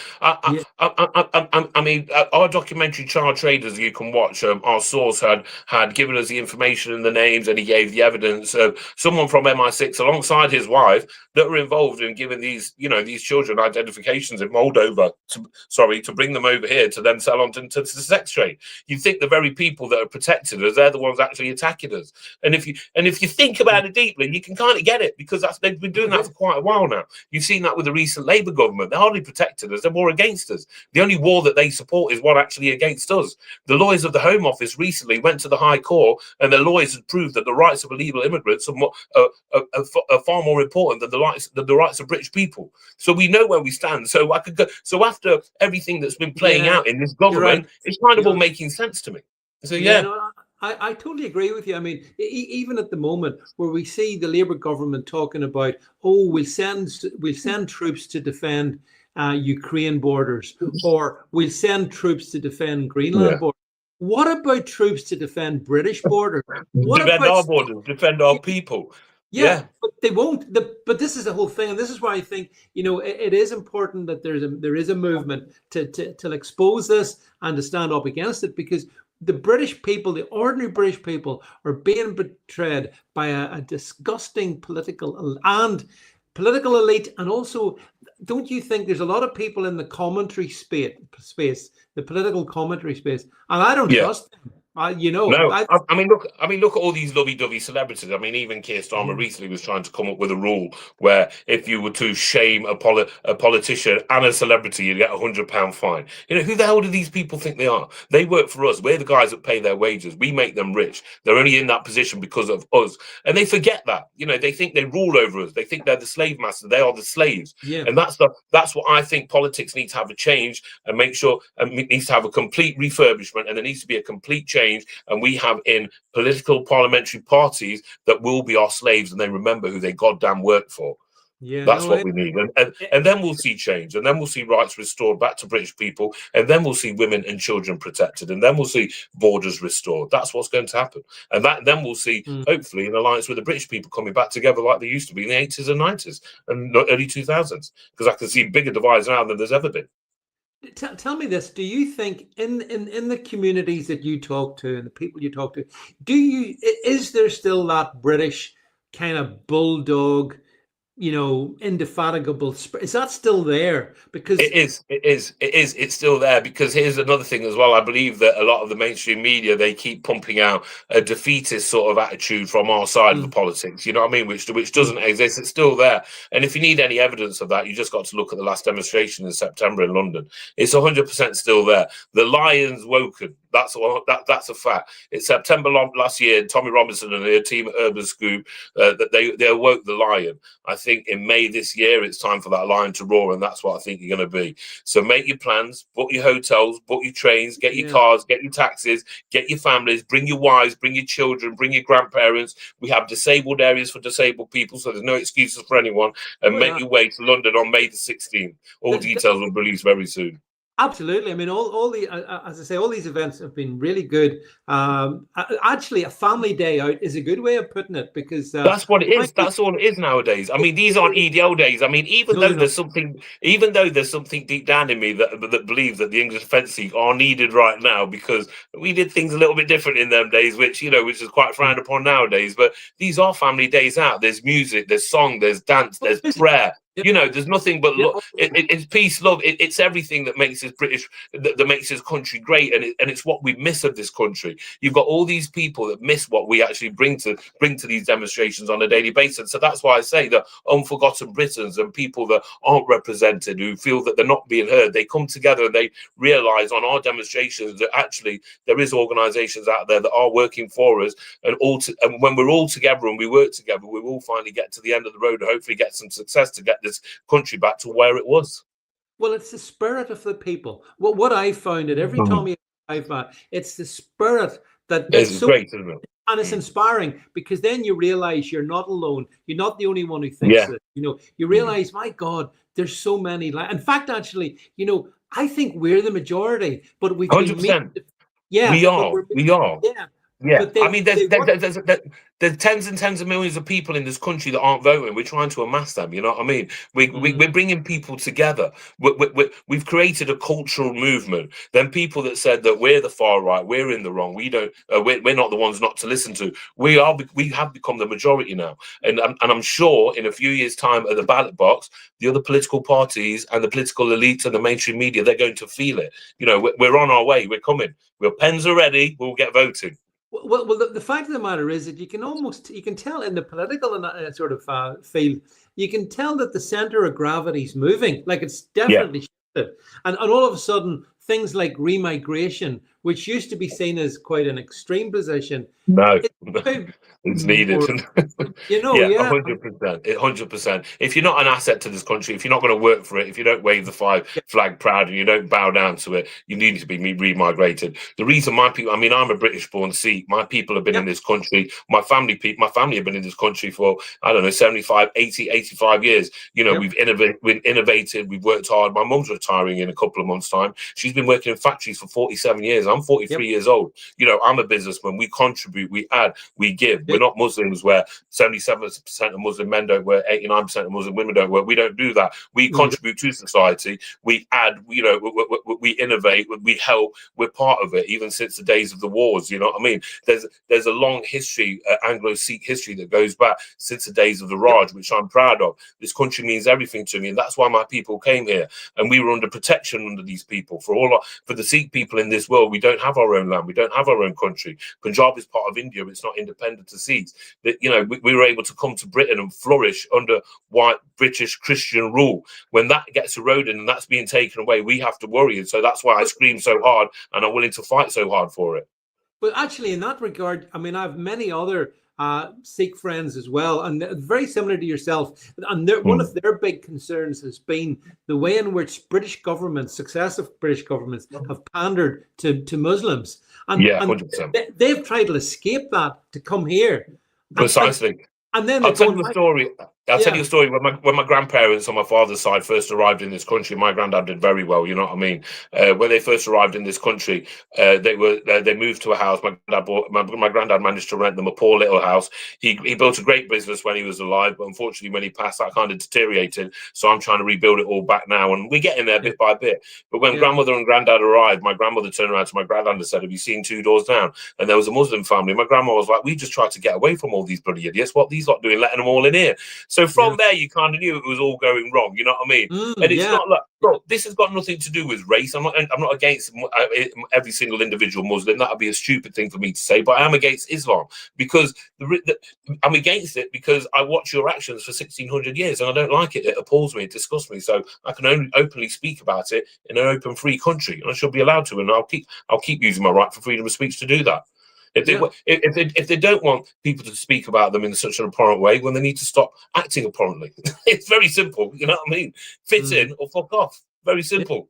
our documentary Child Traders you can watch. Our source had given us the information and the names, and he gave the evidence of someone from MI6 alongside his wife that were involved in giving these children identifications in Moldova to bring them over here to then sell on to the sex trade. You think the very people that are protected us, they're the ones actually attacking us. And if you think about it deeply, you can kind of get it, because they've been doing that for quite a while now. You've seen that with the recent Labour government. They're hardly protected us, they're more against us. The only war that they support is one actually against us. The lawyers of the Home Office recently went to the High Court, and the lawyers had proved that the rights of illegal immigrants are far more important than the rights of British people. So we know where we stand. So after everything that's been playing out in this government, it's kind of all making sense to me. So I totally agree with you. I mean, even at the moment where we see the Labour government talking about, we'll send troops to defend Ukraine borders, or we'll send troops to defend Greenland borders. What about troops to defend British borders? Defend our borders, defend our people. Yeah, but they won't. But this is the whole thing, and this is why I think it is important that there is a movement to expose this and to stand up against it, because the British people, the ordinary British people, are being betrayed by a disgusting political elite, and also, don't you think there's a lot of people in the commentary space, the political commentary space, and I don't trust them. I mean, look at all these lovey-dovey celebrities. I mean, even Keir Starmer recently was trying to come up with a rule where if you were to shame a politician and a celebrity, you'd get £100 fine. Who the hell do these people think they are? They work for us. We're the guys that pay their wages. We make them rich. They're only in that position because of us. And they forget that. They think they rule over us. They think they're the slave master. They are the slaves. Yeah. And that's what I think politics needs to have a change, and make sure, and it needs to have a complete refurbishment, and there needs to be a complete change. And we have in political parliamentary parties that will be our slaves, and they remember who they goddamn work for. That's what we need. And then we'll see change, and then we'll see rights restored back to British people, and then we'll see women and children protected, and then we'll see borders restored. That's what's going to happen. And then we'll see, hopefully, an alliance with the British people coming back together like they used to be in the 80s and 90s and early 2000s, because I can see bigger divides now than there's ever been. Tell me this: do you think in the communities that you talk to and the people you talk to, is there still that British kind of bulldog, indefatigable? Is that still there? Because it is. It's still there, because here's another thing as well. I believe that a lot of the mainstream media, they keep pumping out a defeatist sort of attitude from our side of the politics. You know what I mean? Which doesn't exist. It's still there. And if you need any evidence of that, you just got to look at the last demonstration in September in London. It's 100% still there. The lion's woken. That's a fact. In September last year, Tommy Robinson and their team at Urban Scoop, that they awoke the lion. I think in May this year, it's time for that lion to roar, and that's what I think you're going to be. So make your plans, book your hotels, book your trains, get your cars, get your taxis, get your families, bring your wives, bring your children, bring your grandparents. We have disabled areas for disabled people, so there's no excuses for anyone, and make your way to London on May the 16th. All details will be released very soon. Absolutely. I mean, all the as I say, all these events have been really good. Actually, a family day out is a good way of putting it, because that's what it is. That's all it is nowadays. I mean, these aren't EDL days. I mean, even though there's something deep down in me that believes that the English Defence League are needed right now, because we did things a little bit different in them days, which is quite frowned upon nowadays. But these are family days out. There's music, there's song, there's dance, there's prayer. There's nothing but it's peace, love. It's everything that makes this British, that makes this country great, and it's what we miss of this country. You've got all these people that miss what we actually bring to these demonstrations on a daily basis. So that's why I say that unforgotten Britons and people that aren't represented, who feel that they're not being heard, they come together and they realise on our demonstrations that actually there is organisations out there that are working for us, and when we're all together and we work together, we will finally get to the end of the road and hopefully get some success to get this country back to where it was. Well, it's the spirit of the people. What I found at every time I've met, it's the spirit that's so great, isn't it? And it's inspiring, because then you realize you're not alone. You're not the only one who thinks it. You realize, my God, there's so many. In fact, actually, I think we're the majority, but we've 100%. We are. Yeah. Yeah, but they, I mean, there's tens and tens of millions of people in this country that aren't voting. We're trying to amass them. You know what I mean? We're bringing people together. We've created a cultural movement. Then people that said that we're the far right, we're in the wrong. We don't. We're not the ones not to listen to. We are. We have become the majority now, and I'm sure in a few years' time at the ballot box, the other political parties and the political elites and the mainstream media, they're going to feel it. You know, we're on our way. We're coming. Our pens are ready. We'll get voting. Well, the fact of the matter is that you can tell in the political sort of field, you can tell that the center of gravity is moving, like it's definitely shifted, and all of a sudden things like remigration, which used to be seen as quite an extreme position, No, it's it's needed. Yeah, yeah, 100%. 100%. If you're not an asset to this country, if you're not going to work for it, if you don't wave the flag proud and you don't bow down to it, you need to be remigrated. The reason my people, I mean, I'm a British-born Sikh. My people have been in this country. My family have been in this country for, I don't know, 75, 80, 85 years. You know, we've innovated, we've worked hard. My mum's retiring in a couple of months' time. She's been working in factories for 47 years. I'm 43 years old. You know, I'm a businessman. We contribute, we add, we give. We're not Muslims where 77% of Muslim men don't work, 89% of Muslim women don't work. We don't do that. We contribute to society. We add, you know, we innovate, we help. We're part of it, even since the days of the wars. You know what I mean? There's a long history, Anglo-Sikh history that goes back since the days of the Raj, which I'm proud of. This country means everything to me, and that's why my people came here. And we were under protection under these people. For the Sikh people in this world, we don't have our own land. We don't have our own country. Punjab is part of India. It's not independent to Sikhs. That, you know, we were able to come to Britain and flourish under white British Christian rule. When that gets eroded and that's being taken away, we have to worry. And so that's why I scream so hard and I'm willing to fight so hard for it. But actually, in that regard, I mean, I have many other Sikh friends as well, and very similar to yourself. And one of their big concerns has been the way in which British governments, successive British governments, have pandered to Muslims. And, 100%. They've tried to escape that to come here. Precisely. And then I'll tell you a story. I'll tell you a story. When my grandparents on my father's side first arrived in this country, my granddad did very well. You know what I mean? When they first arrived in this country, they moved to a house. My granddad managed to rent them a poor little house. He built a great business when he was alive, but unfortunately, when he passed, that kind of deteriorated. So I'm trying to rebuild it all back now, and we're getting there bit by bit. But when grandmother and granddad arrived, my grandmother turned around to my granddad and said, "Have you seen two doors down?" And there was a Muslim family. My grandma was like, "We just tried to get away from all these bloody idiots. What these lot doing, letting them all in here?" So from there, you kind of knew it was all going wrong. You know what I mean? And it's not like, look, this has got nothing to do with race. I'm not against every single individual Muslim. That would be a stupid thing for me to say. But I am against Islam because I'm against it because I watch your actions for 1600 years and I don't like it. It appalls me. It disgusts me. So I can only openly speak about it in an open, free country, and I should be allowed to. And I'll keep using my right for freedom of speech to do that. If they don't want people to speak about them in such an abhorrent way, well, they need to stop acting abhorrently. It's very simple. You know what I mean? Fit in or fuck off. Very simple.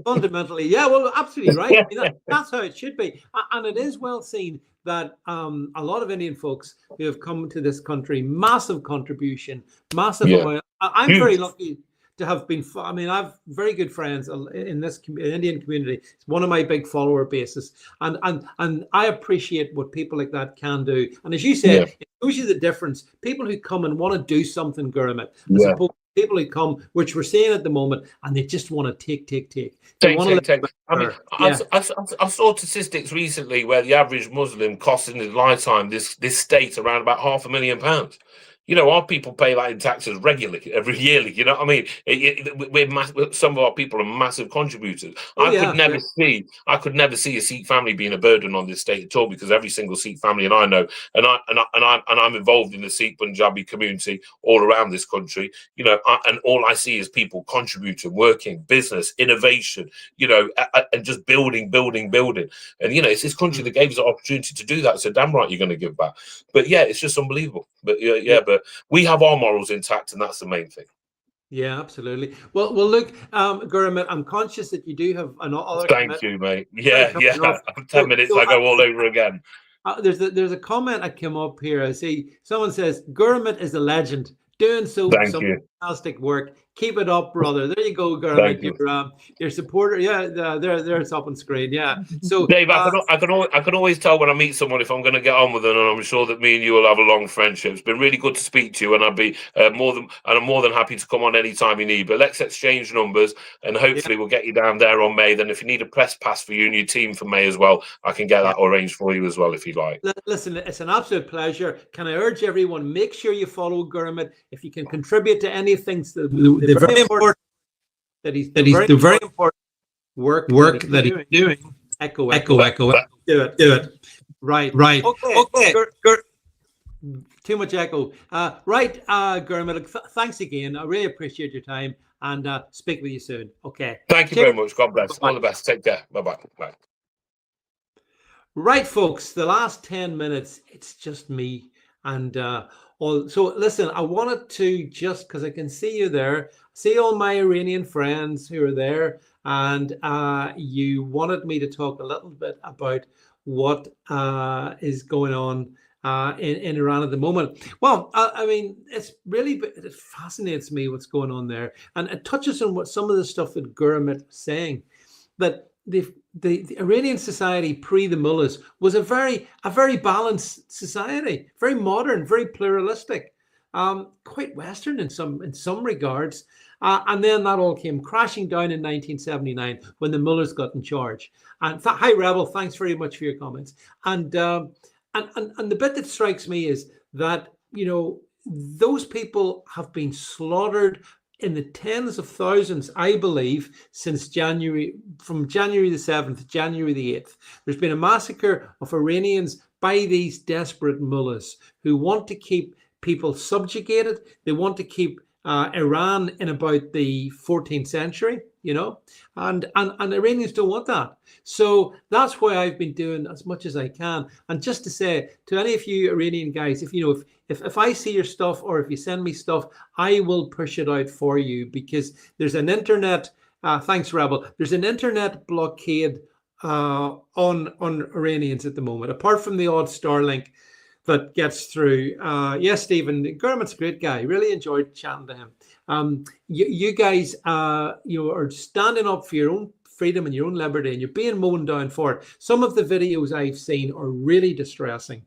Fundamentally, well, absolutely right. I mean, that's how it should be. And it is well seen that a lot of Indian folks who have come to this country, massive contribution, massive amount. I'm very lucky to have been. I mean, I've very good friends in this Indian community. It's one of my big follower bases, and I appreciate what people like that can do. And as you said, it shows you the difference. People who come and want to do something, Guramit, as opposed to people who come, which we're seeing at the moment, and they just want to take. They want to take. I mean, I saw statistics recently where the average Muslim costs in his lifetime this state around about £500,000. You know, our people pay that in taxes regularly, every yearly. You know what I mean? Some of our people are massive contributors. I could never see a Sikh family being a burden on this state at all, because every single Sikh family, and I know, and I'm involved in the Sikh Punjabi community all around this country. You know, and all I see is people contributing, working, business, innovation. You know, and just building. And you know, it's this country that gave us the opportunity to do that. So damn right, you're going to give back. But yeah, it's just unbelievable. But but we have our morals intact, and that's the main thing. Yeah, absolutely. Well, look, Guramit, I'm conscious that you do have another. Thank you, mate. Yeah. 10 minutes, I go all over again. There's a comment that came up here. I see someone says Guramit is a legend. Doing so. Thank you. fantastic work. Keep it up, brother. There you go, Thank Guramit. you. Your supporter. Yeah, there it's up on screen. Yeah. So Dave, I can always tell when I meet someone if I'm going to get on with them, and I'm sure that me and you will have a long friendship. It's been really good to speak to you, and I'm more than happy to come on anytime you need. But let's exchange numbers, and hopefully we'll get you down there on May. Then if you need a press pass for you and your team for May as well, I can get that arranged for you as well if you'd like. Listen, it's an absolute pleasure. Can I urge everyone, make sure you follow Guramit. If you can contribute to anything, the very important that he's the very important work that he's doing. Echo. Do it. Right. Okay. Too much echo. Right, Guramit. Thanks again. I really appreciate your time, and speak with you soon. Okay. Thank you very much. God bless. All the best. Take care. Bye-bye. Bye. Right, folks, the last 10 minutes, it's just me. And so listen, I wanted to, just because I can see you there, see all my Iranian friends who are there, and you wanted me to talk a little bit about what is going on in Iran at the moment. Well, I mean, it fascinates me what's going on there. And it touches on what some of the stuff that Guramit was saying, that the Iranian society pre the mullahs was a very balanced society, very modern, very pluralistic, quite Western in some regards. And then that all came crashing down in 1979 when the mullahs got in charge. And hi, Rebel, thanks very much for your comments. And the bit that strikes me is that, you know, those people have been slaughtered in the tens of thousands, I believe, since from January the 7th, January the 8th. There's been a massacre of Iranians by these desperate mullahs who want to keep people subjugated. They want to keep Iran in about the 14th century, you know, and Iranians don't want that. So that's why I've been doing as much as I can. And just to say to any of you Iranian guys, if I see your stuff or if you send me stuff, I will push it out for you, because there's an internet, thanks Rebel, there's an internet blockade on Iranians at the moment, apart from the odd Starlink that gets through. Yes, Stephen, Guramit's a great guy. Really enjoyed chatting to him. You guys, are standing up for your own freedom and your own liberty, and you're being mown down for it. Some of the videos I've seen are really distressing.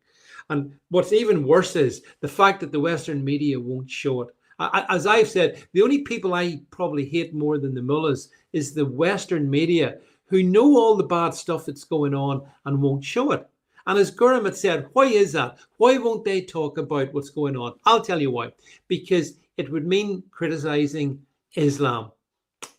And what's even worse is the fact that the Western media won't show it. As I've said, the only people I probably hate more than the mullahs is the Western media, who know all the bad stuff that's going on and won't show it. And as Guramit said, why is that? Why won't they talk about what's going on? I'll tell you why. Because it would mean criticizing Islam.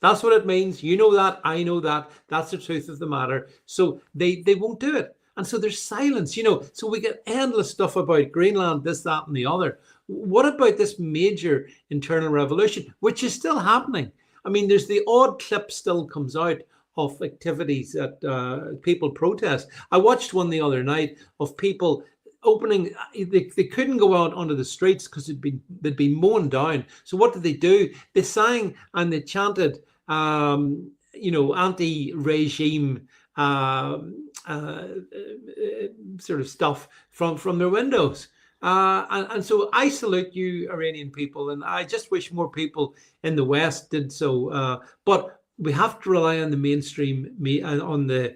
That's what it means. You know that. I know that. That's the truth of the matter. So they won't do it. And so there's silence, so we get endless stuff about Greenland, this, that, and the other. What about this major internal revolution, which is still happening? I mean, there's the odd clip still comes out of activities that people protest. I watched one the other night of people opening, they couldn't go out onto the streets because they'd been mown down. So what did they do? They sang and they chanted, anti-regime sort of stuff from their windows. And so I salute you, Iranian people, and I just wish more people in the West did so. But we have to rely on the mainstream, the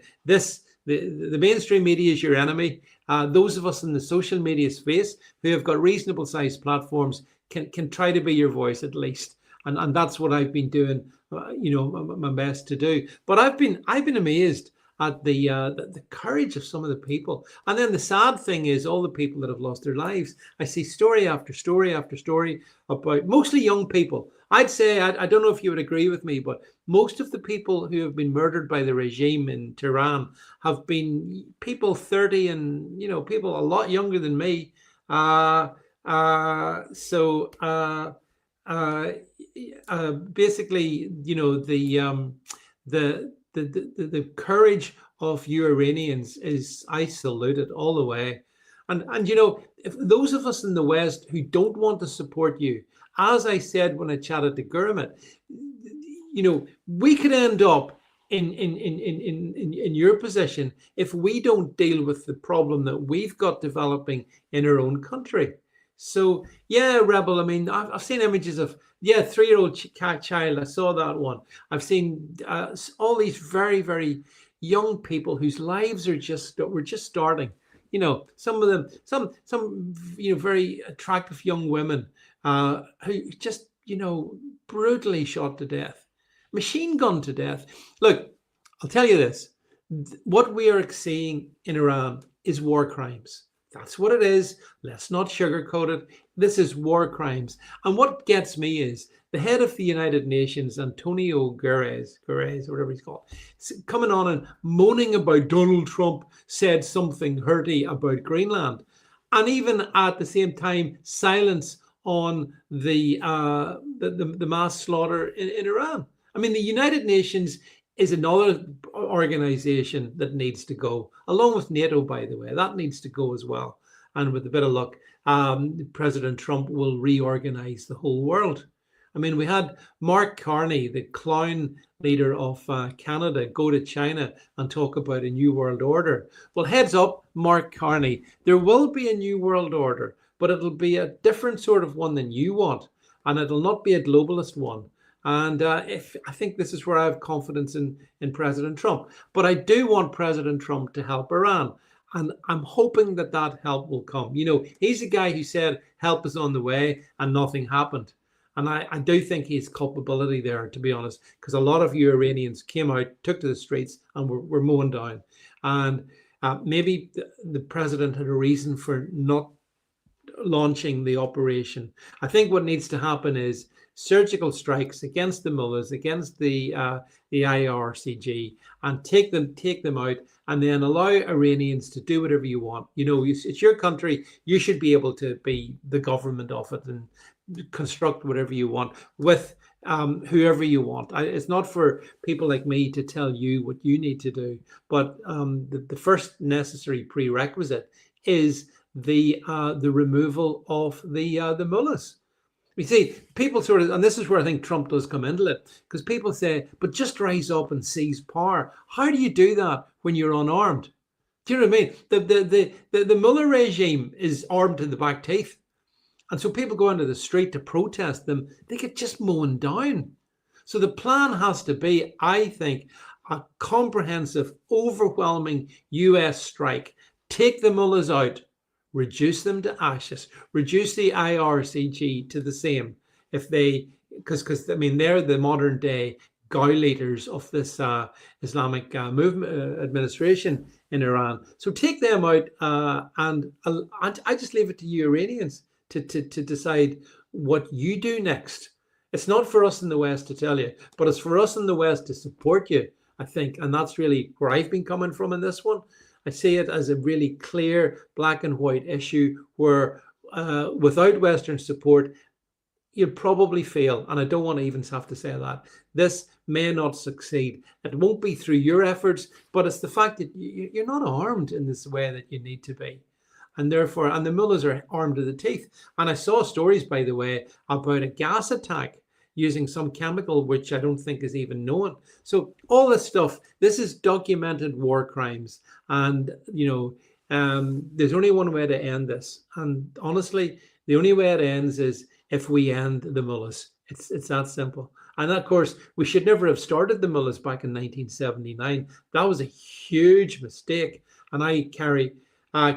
mainstream media is your enemy. Those of us in the social media space who have got reasonable sized platforms can try to be your voice at least. And that's what I've been doing, my best to do. But I've been amazed at the courage of some of the people. And then the sad thing is all the people that have lost their lives. I see story after story after story about mostly young people. I'd say, I don't know if you would agree with me, but most of the people who have been murdered by the regime in Tehran have been people 30 and, people a lot younger than me. Basically, the courage of you Iranians is, I salute it all the way. And if those of us in the West who don't want to support you, as I said when I chatted to Guramit, we could end up in your position if we don't deal with the problem that we've got developing in our own country. So yeah, Rebel. I mean, I've seen images of 3-year-old child. I saw that one. I've seen all these very very young people whose lives are just starting. Some of them, some very attractive young women who just brutally shot to death, machine gun to death. Look, I'll tell you this: what we are seeing in Iran is war crimes. That's what it is. Let's not sugarcoat it. This is war crimes. And what gets me is the head of the United Nations, Antonio Guterres, whatever he's called, coming on and moaning about Donald Trump said something hurty about Greenland. And even at the same time, silence on the mass slaughter in Iran. I mean, the United Nations is another organization that needs to go, along with NATO, by the way. That needs to go as well. And with a bit of luck, President Trump will reorganize the whole world. I mean, we had Mark Carney, the clown leader of Canada, go to China and talk about a new world order. Well, heads up, Mark Carney, there will be a new world order, but it'll be a different sort of one than you want. And it'll not be a globalist one. And if I think this is where I have confidence in President Trump. But I do want President Trump to help Iran. And I'm hoping that help will come. He's a guy who said help is on the way and nothing happened. And I do think he's culpability there, to be honest, because a lot of you Iranians came out, took to the streets and were mowing down. And maybe the president had a reason for not launching the operation. I think what needs to happen is surgical strikes against the mullahs, against the IRCG, and take them out, and then allow Iranians to do whatever you want. It's your country. You should be able to be the government of it and construct whatever you want with whoever you want. It's not for people like me to tell you what you need to do, but the first necessary prerequisite is the removal of the mullahs. You see, people sort of, and this is where I think Trump does come into it, because people say, but just rise up and seize power. How do you do that when you're unarmed? Do you know what I mean? The Mullah regime is armed to the back teeth. And so people go into the street to protest them, they get just mown down. So the plan has to be, I think, a comprehensive, overwhelming US strike. Take the mullahs out. Reduce them to ashes, reduce the IRCG to the same. Because I mean, they're the modern day Gau leaders of this Islamic movement administration in Iran. So take them out, and I just leave it to you Iranians to decide what you do next. It's not for us in the West to tell you, but it's for us in the West to support you, I think. And that's really where I've been coming from in this one. I see it as a really clear black and white issue where without Western support, you'd probably fail. And I don't want to even have to say that. This may not succeed. It won't be through your efforts, but it's the fact that you're not armed in this way that you need to be. And therefore, and the mullahs are armed to the teeth. And I saw stories, by the way, about a gas attack using some chemical, which I don't think is even known. So all this stuff, this is documented war crimes. And, there's only one way to end this. And honestly, the only way it ends is if we end the mullahs. It's that simple. And of course, we should never have started the mullahs back in 1979. That was a huge mistake. And I carry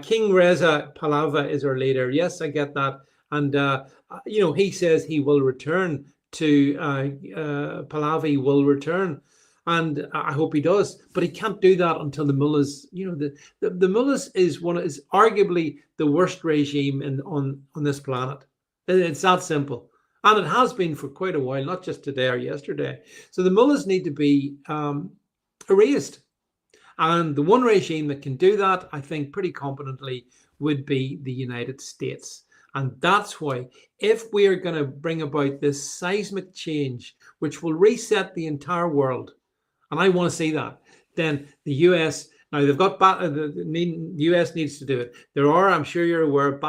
King Reza Pahlavi is our leader. Yes, I get that. And, he says he will return to Pahlavi will return, and I hope he does. But he can't do that until the mullahs. The mullahs is arguably the worst regime on this planet. It's that simple, and it has been for quite a while, not just today or yesterday. So the mullahs need to be erased, and the one regime that can do that, I think, pretty competently would be the United States. And that's why, if we are going to bring about this seismic change, which will reset the entire world, and I want to see that, then the US, now they've got, the US needs to do it. There are, I'm sure you're aware,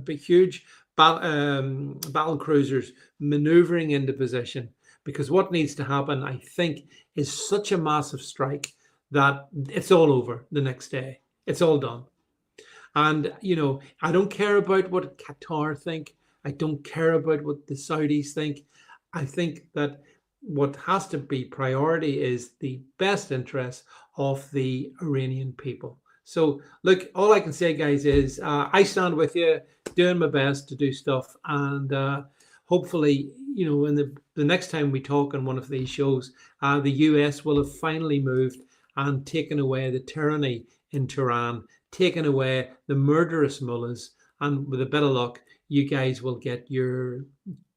huge battle cruisers maneuvering into position, because what needs to happen, I think, is such a massive strike that it's all over the next day. It's all done. And, I don't care about what Qatar think. I don't care about what the Saudis think. I think that what has to be priority is the best interest of the Iranian people. So, look, all I can say, guys, is I stand with you, doing my best to do stuff. And hopefully, in the next time we talk on one of these shows, the US will have finally moved and taken away the tyranny in Tehran, taken away the murderous mullahs. And with a bit of luck, you guys will get your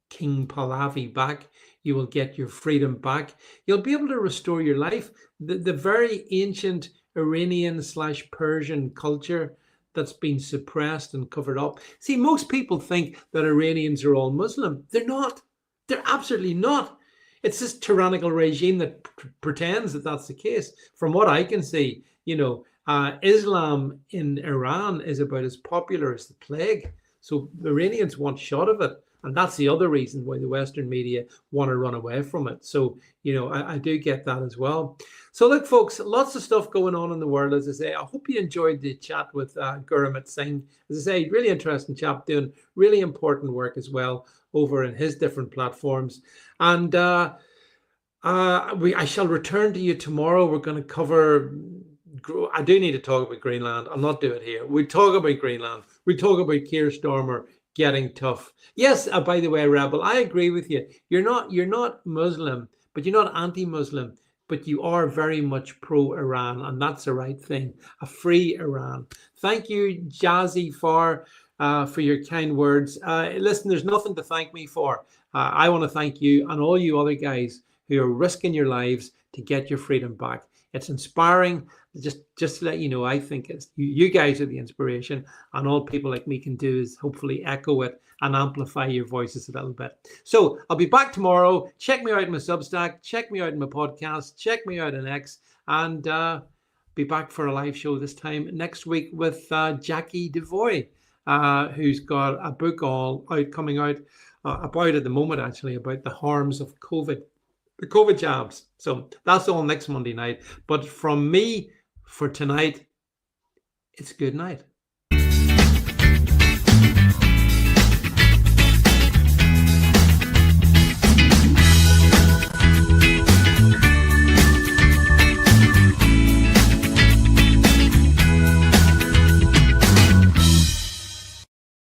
King Pahlavi back. You will get your freedom back. You'll be able to restore your life. The very ancient Iranian/Persian culture that's been suppressed and covered up. See, most people think that Iranians are all Muslim. They're not. They're absolutely not. It's this tyrannical regime that pretends that that's the case. From what I can see, Islam in Iran is about as popular as the plague. So the Iranians want shot of it. And that's the other reason why the Western media want to run away from it. So, I do get that as well. So look, folks, lots of stuff going on in the world, as I say. I hope you enjoyed the chat with Guramit Singh. As I say, really interesting chap doing really important work as well over in his different platforms. And I shall return to you tomorrow. We're going to cover... I do need to talk about Greenland. I'll not do it here. We talk about Greenland. We talk about Keir Starmer getting tough. Yes, by the way, Rebel, I agree with you. You're not Muslim, but you're not anti-Muslim, but you are very much pro-Iran, and that's the right thing. A free Iran. Thank you, Jazzy, for your kind words. Listen, there's nothing to thank me for. I want to thank you and all you other guys who are risking your lives to get your freedom back. It's inspiring. Just to let you know, I think it's you guys are the inspiration, and all people like me can do is hopefully echo it and amplify your voices a little bit. So I'll be back tomorrow. Check me out in my Substack, check me out in my podcast, check me out on X, and be back for a live show this time next week with Jackie Devoy, who's got a book coming out about at the moment, actually, about the harms of COVID. The COVID jabs. So that's all next Monday night. But from me for tonight, it's good night.